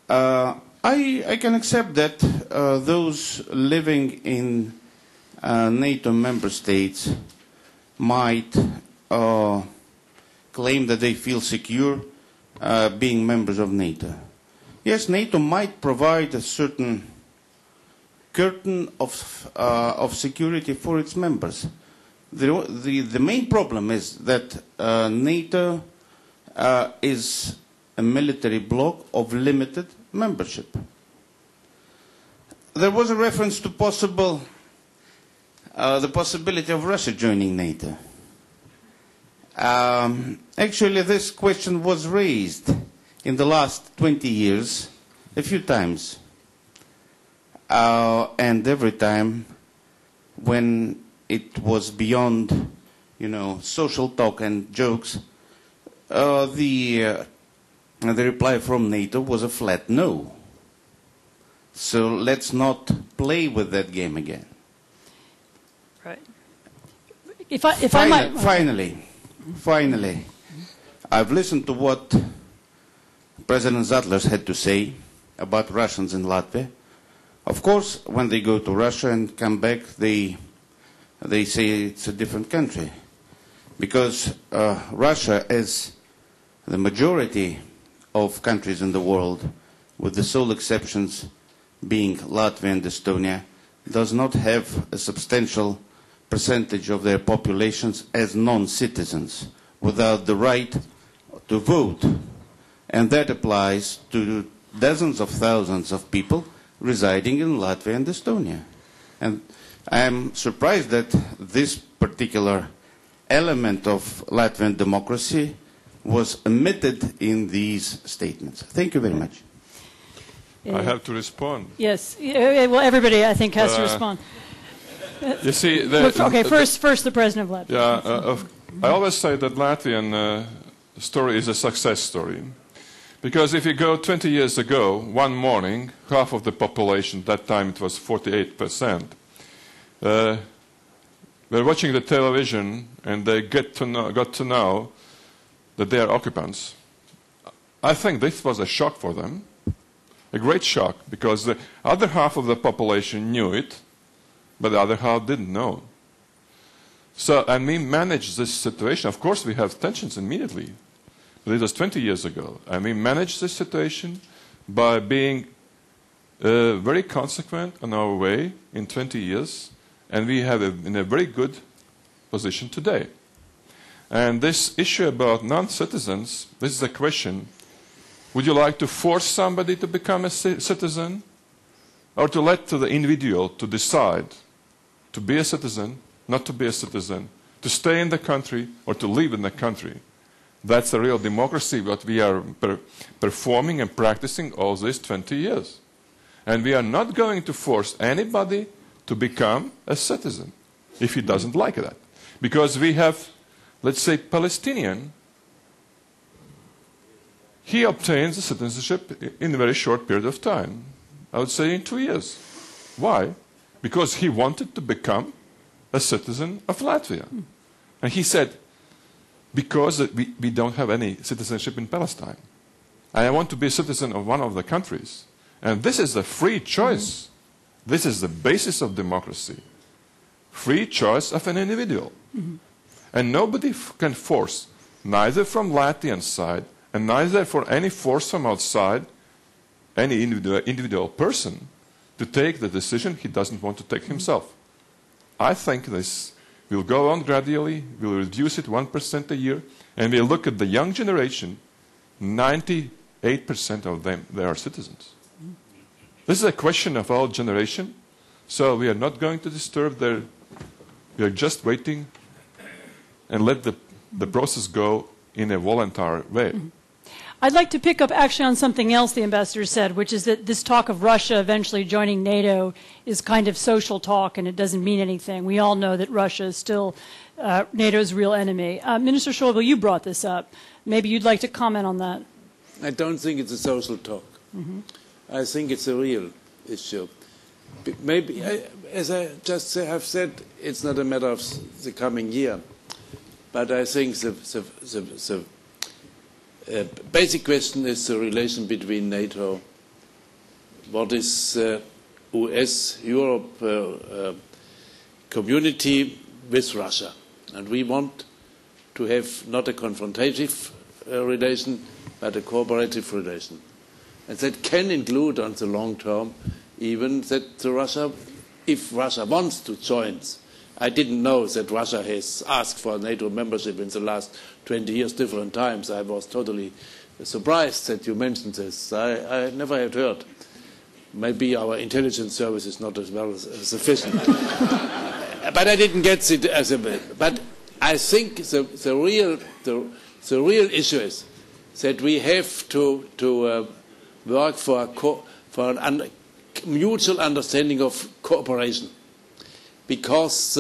I can accept that those living in NATO member states might claim that they feel secure being members of NATO. Yes, NATO might provide a certain curtain of security for its members. The main problem is that NATO is a military bloc of limited membership. There was a reference to the possibility of Russia joining NATO. Actually, this question was raised in the last 20 years a few times. And every time when it was beyond, social talk and jokes, the reply from NATO was a flat no. So let's not play with that game again. Right. If I might... Finally, I've listened to what President Zatlers had to say about Russians in Latvia. Of course, when they go to Russia and come back, they say it's a different country. Because Russia, as the majority of countries in the world, with the sole exceptions being Latvia and Estonia, does not have a substantial percentage of their populations as non-citizens without the right to vote. And that applies to dozens of thousands of people residing in Latvia and Estonia. And I am surprised that this particular element of Latvian democracy was omitted in these statements. Thank you very much. I have to respond. Yes. Well, everybody, I think, has to respond. You see, first the President of Latvia. Yeah, I always say that Latvian story is a success story. Because if you go 20 years ago, one morning, half of the population, that time it was 48%, were watching the television and they got to know that they are occupants. I think this was a shock for them, a great shock, because the other half of the population knew it, but the other half didn't know. So, and we managed this situation. Of course, we have tensions immediately. But it was 20 years ago. And we managed this situation by being very consequent on our way in 20 years. And we have in a very good position today. And this issue about non-citizens, this is a question. Would you like to force somebody to become a citizen? Or to let the individual to decide to be a citizen, not to be a citizen, to stay in the country or to live in the country? That's the real democracy, what we are performing and practicing all these 20 years. And we are not going to force anybody to become a citizen if he doesn't like that. Because we have, let's say, Palestinian. He obtains the citizenship in a very short period of time. I would say in 2 years. Why? Because he wanted to become a citizen of Latvia. And he said, because we don't have any citizenship in Palestine. And I want to be a citizen of one of the countries. And this is a free choice. This is the basis of democracy. Free choice of an individual. And nobody can force, neither from Latvian side, and neither for any force from outside, any individual person, to take the decision he doesn't want to take himself. I think this will go on gradually, we'll reduce it 1% a year, and we'll look at the young generation, 98% of them, they are citizens. This is a question of our generation, so we are not going to disturb their, we are just waiting and let the process go in a voluntary way. I'd like to pick up actually on something else the ambassador said, which is that this talk of Russia eventually joining NATO is kind of social talk and it doesn't mean anything. We all know that Russia is still NATO's real enemy. Minister Schäuble, you brought this up. Maybe you'd like to comment on that. I don't think it's a social talk. Mm-hmm. I think it's a real issue. Maybe, as I just have said, it's not a matter of the coming year. But I think the basic question is the relation between NATO, what is US-Europe community with Russia. And we want to have not a confrontative relation, but a cooperative relation. And that can include on the long term even that Russia, if Russia wants to join. I didn't know that Russia has asked for NATO membership in the last 20 years different times. I was totally surprised that you mentioned this. I never had heard. Maybe our intelligence service is not as well as sufficient. But I didn't get it as a bit. But I think the real issue is that we have to work for a mutual understanding of cooperation, because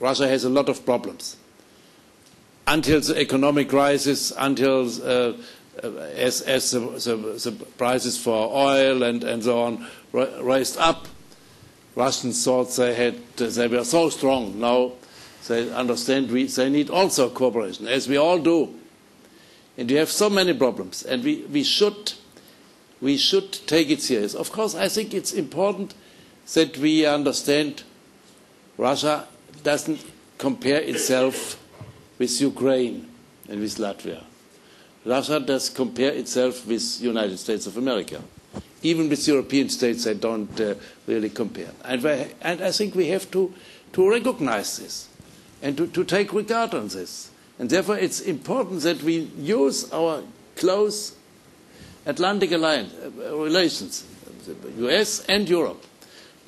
Russia has a lot of problems. Until the economic crisis, until as the prices for oil and so on raised up, Russians thought they were so strong. Now they understand they need also cooperation, as we all do. And we have so many problems, and we should take it serious. Of course, I think it's important that we understand Russia doesn't compare itself with Ukraine and with Latvia. Russia does compare itself with the United States of America. Even with European states, they don't really compare. And I think we have to recognize this and to take regard on this. And therefore, it's important that we use our close Atlantic Alliance relations, the US and Europe,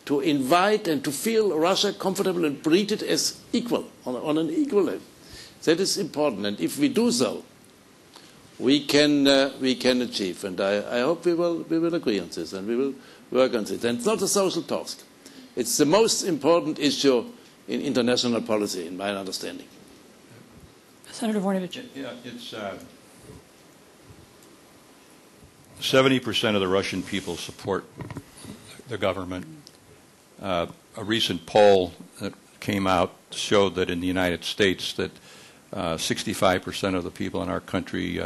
to invite and to feel Russia comfortable and treat it as equal, on an equal level. That is important. And if we do so, we can achieve. And I hope we will agree on this and we will work on this. And it's not a social task. It's the most important issue in international policy, in my understanding. Senator Voinovich. Yeah, it's 70% of the Russian people support the government. A recent poll that came out showed that in the United States that 65% of the people in our country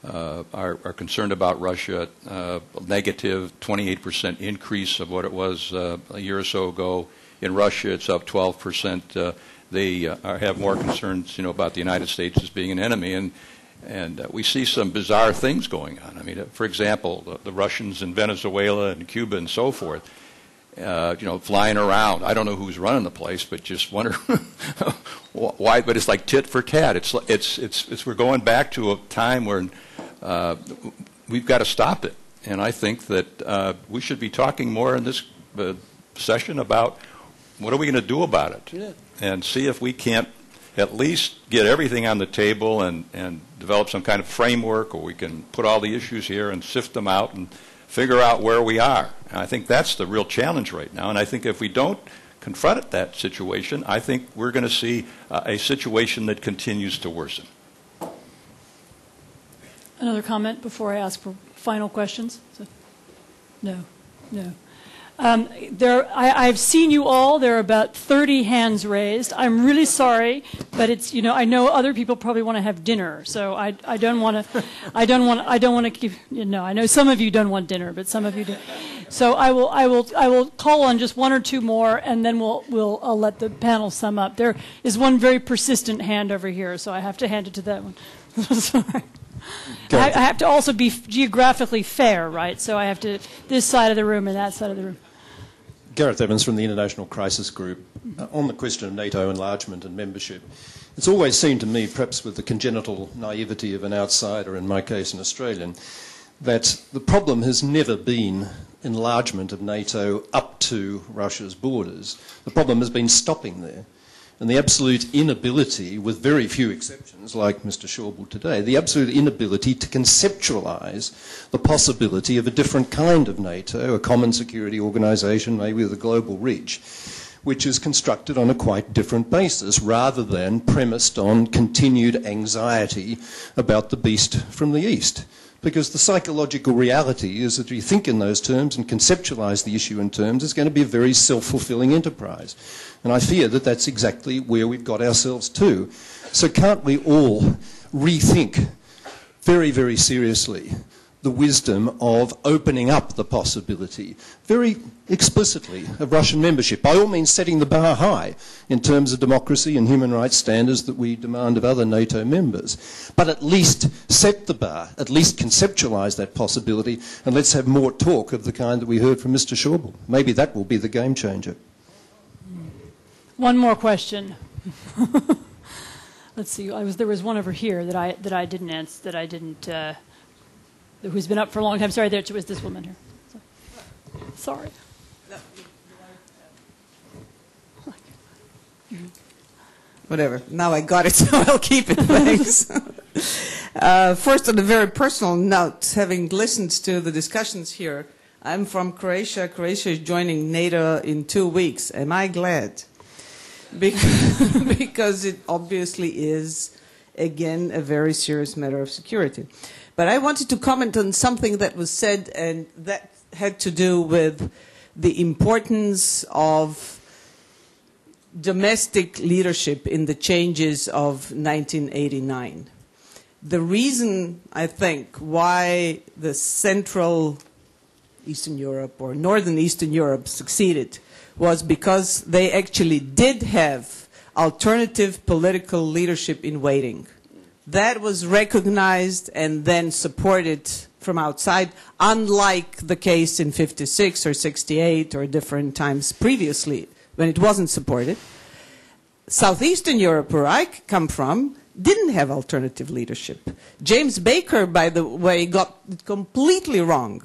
are concerned about Russia. Negative 28% increase of what it was a year or so ago. In Russia, it's up 12%. They have more concerns, about the United States as being an enemy, and we see some bizarre things going on. I mean, for example, the Russians in Venezuela and Cuba and so forth, flying around. I don't know who's running the place, but just wonder why. But it's like tit for tat. It's we're going back to a time where we've got to stop it. And I think that we should be talking more in this session about what are we going to do about it, and see if we can't at least get everything on the table and develop some kind of framework, or we can put all the issues here and sift them out and figure out where we are. And I think that's the real challenge right now. And I think if we don't confront that situation, I think we're going to see a situation that continues to worsen. Another comment before I ask for final questions? No. I've seen you all. There are about 30 hands raised. I'm really sorry, but it's I know other people probably want to have dinner, so I don't want to keep. I know some of you don't want dinner, but some of you do. So I will call on just one or two more, and then I'll let the panel sum up. There is one very persistent hand over here, so I have to hand it to that one. Sorry. I have to also be geographically fair, right? So I have to this side of the room and that side of the room. Gareth Evans from the International Crisis Group. On the question of NATO enlargement and membership, it's always seemed to me, perhaps with the congenital naivety of an outsider, in my case an Australian, that the problem has never been enlargement of NATO up to Russia's borders. The problem has been stopping there. and the absolute inability, with very few exceptions, like Mr. Schäuble today, the absolute inability to conceptualise the possibility of a different kind of NATO, a common security organisation, maybe with a global reach, which is constructed on a quite different basis, rather than premised on continued anxiety about the beast from the east. Because the psychological reality is that if you think in those terms and conceptualise the issue in terms, it's going to be a very self-fulfilling enterprise. And I fear that that's exactly where we've got ourselves to. So can't we all rethink very, very seriously the wisdom of opening up the possibility very explicitly of Russian membership, by all means setting the bar high in terms of democracy and human rights standards that we demand of other NATO members, but at least set the bar, at least conceptualise that possibility, and let's have more talk of the kind that we heard from Mr. Schäuble. Maybe that will be the game changer. One more question. Let's see. There was one over here that I didn't answer, that I didn't. Who's been up for a long time. Sorry, there was this woman here. Sorry. Whatever. Now I got it, so I'll keep it. Thanks. First, on a very personal note, having listened to the discussions here, I'm from Croatia. Croatia is joining NATO in 2 weeks. Am I glad? Because it obviously is, again, a very serious matter of security. But I wanted to comment on something that was said, and that had to do with the importance of domestic leadership in the changes of 1989. The reason, I think, why the Central Eastern Europe or Northern Eastern Europe succeeded was because they actually did have alternative political leadership in waiting. That was recognized and then supported from outside, unlike the case in 56 or 68 or different times previously when it wasn't supported. Southeastern Europe, where I come from, didn't have alternative leadership. James Baker, by the way, got it completely wrong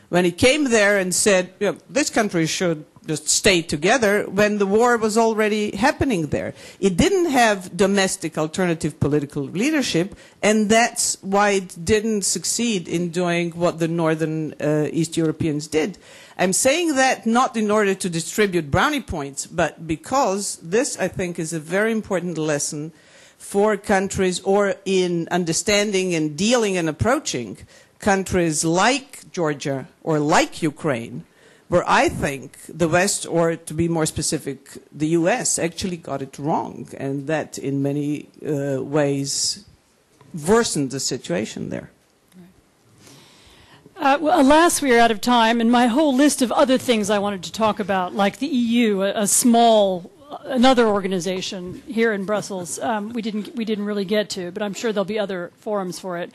when he came there and said, you know, this country should just stay together when the war was already happening there. It didn't have domestic alternative political leadership, and that's why it didn't succeed in doing what the Northern East Europeans did. I'm saying that not in order to distribute brownie points, but because this, I think, is a very important lesson for countries, or in understanding and dealing and approaching countries like Georgia or like Ukraine, where I think the West, or to be more specific, the US, actually got it wrong, and that in many ways worsened the situation there. Well, alas, we are out of time, and my whole list of other things I wanted to talk about, like the EU, another organization here in Brussels, we didn't really get to, but I'm sure there'll be other forums for it.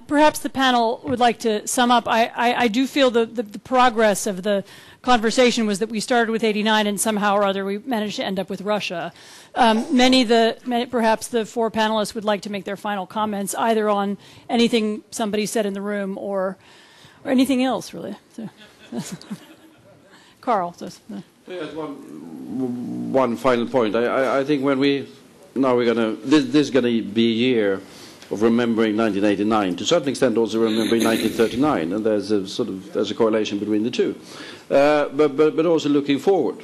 Perhaps the panel would like to sum up. I do feel the progress of the conversation was that we started with 89 and somehow or other we managed to end up with Russia. Perhaps the four panelists would like to make their final comments either on anything somebody said in the room or anything else, really. So, Carl. Yes, one final point. I think when we're going to, this is going to be a year of remembering 1989, to a certain extent also remembering 1939, and there's a correlation between the two, but also looking forward.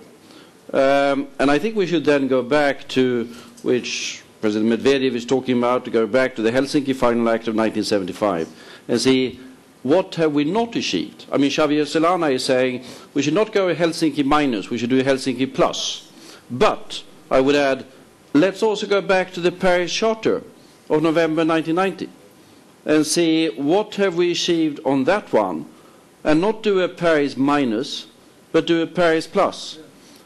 And I think we should then go back to, which President Medvedev is talking about, to go back to the Helsinki Final Act of 1975 and see what have we not achieved? I mean, Xavier Solana is saying we should not go a Helsinki minus, we should do a Helsinki plus. But I would add, let's also go back to the Paris Charter of November 1990 and see what have we achieved on that one, and not do a Paris minus, but do a Paris plus.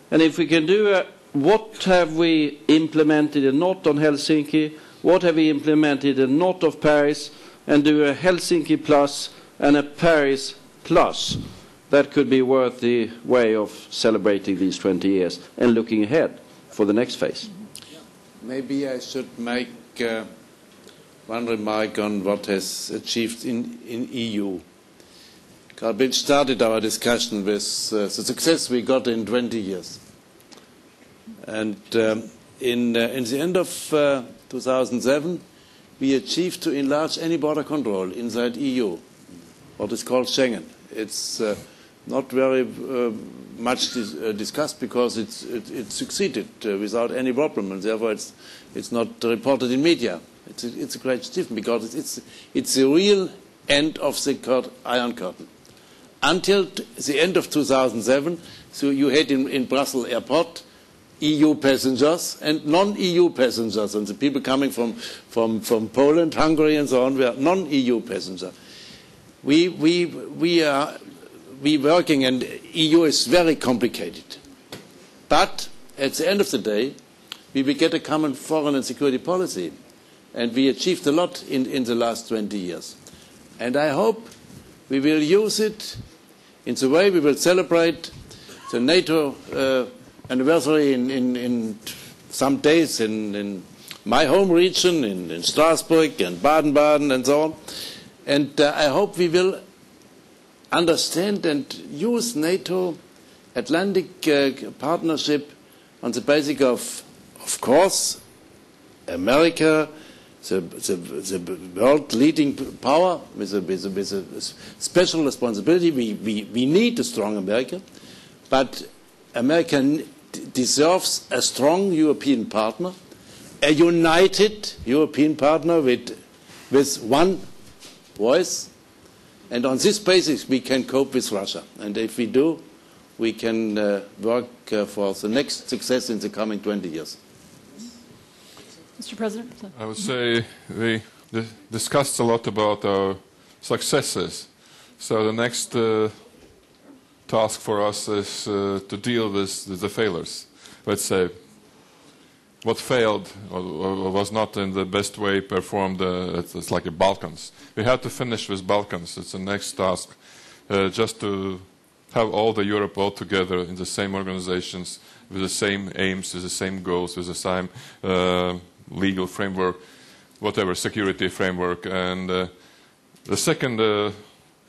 And if we can do what have we implemented and not on Helsinki, what have we implemented and not of Paris, and do a Helsinki plus and a Paris plus, that could be worth the way of celebrating these 20 years and looking ahead for the next phase. Maybe I should make one remark on what has achieved in EU. Carl Bildt started our discussion with the success we got in 20 years. And in the end of 2007, we achieved to enlarge any border control inside EU, what is called Schengen. It's not very much discussed because it succeeded without any problem, and therefore it's not reported in media. It's a great achievement because it's the real end of the Iron Curtain. Until the end of 2007, so you had in Brussels airport EU passengers and non-EU passengers, and the people coming from Poland, Hungary, and so on were non-EU passengers. We are working, and EU is very complicated. But at the end of the day, we will get a common foreign and security policy, and we achieved a lot in the last 20 years. And I hope we will use it in the way we will celebrate the NATO anniversary in some days in my home region, in Strasbourg and Baden-Baden and so on. And I hope we will understand and use NATO Atlantic partnership on the basis of course, America, the world leading power with a special responsibility. We need a strong America, but America deserves a strong European partner, a united European partner with one voice, and on this basis we can cope with Russia. And if we do, we can work for the next success in the coming 20 years. Mr. President? I would say we discussed a lot about our successes. So the next task for us is to deal with the failures. Let's say what failed or was not in the best way performed. It's like the Balkans. We have to finish with Balkans. It's the next task, just to have all the Europe all together in the same organizations, with the same aims, with the same goals, with the same legal framework, whatever, security framework. And the second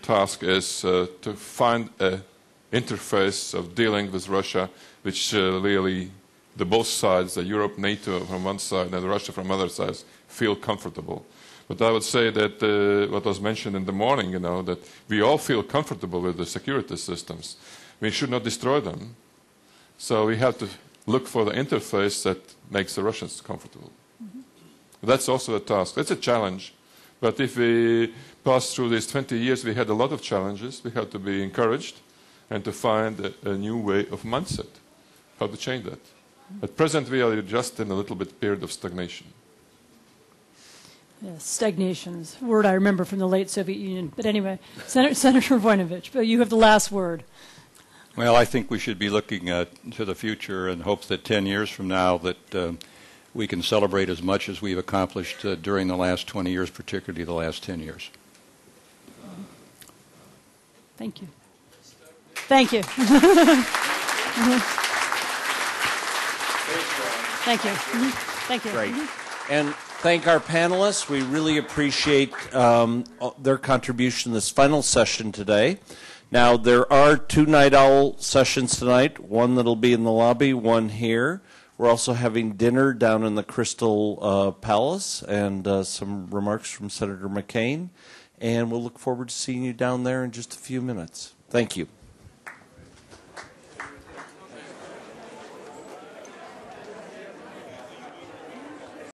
task is to find an interface of dealing with Russia, which really the both sides, the Europe, NATO from one side and Russia from other sides, feel comfortable. But I would say that what was mentioned in the morning, that we all feel comfortable with the security systems. We should not destroy them. So we have to look for the interface that makes the Russians comfortable. That's also a task. That's a challenge. But if we pass through these 20 years, we had a lot of challenges. We had to be encouraged and to find a new way of mindset, how to change that. At present, we are just in a little bit period of stagnation. Yes, stagnation is a word I remember from the late Soviet Union. But anyway, Senator Voinovich, you have the last word. Well, I think we should be looking to the future and hope that 10 years from now that we can celebrate as much as we've accomplished during the last 20 years, particularly the last 10 years. Thank you. Thank you. Thank you. Thank you. Great. And thank our panelists. We really appreciate their contribution to this final session today. Now, there are 2 Night Owl sessions tonight, one that'll be in the lobby, one here. We're also having dinner down in the Crystal Palace and some remarks from Senator McCain. And we'll look forward to seeing you down there in just a few minutes. Thank you.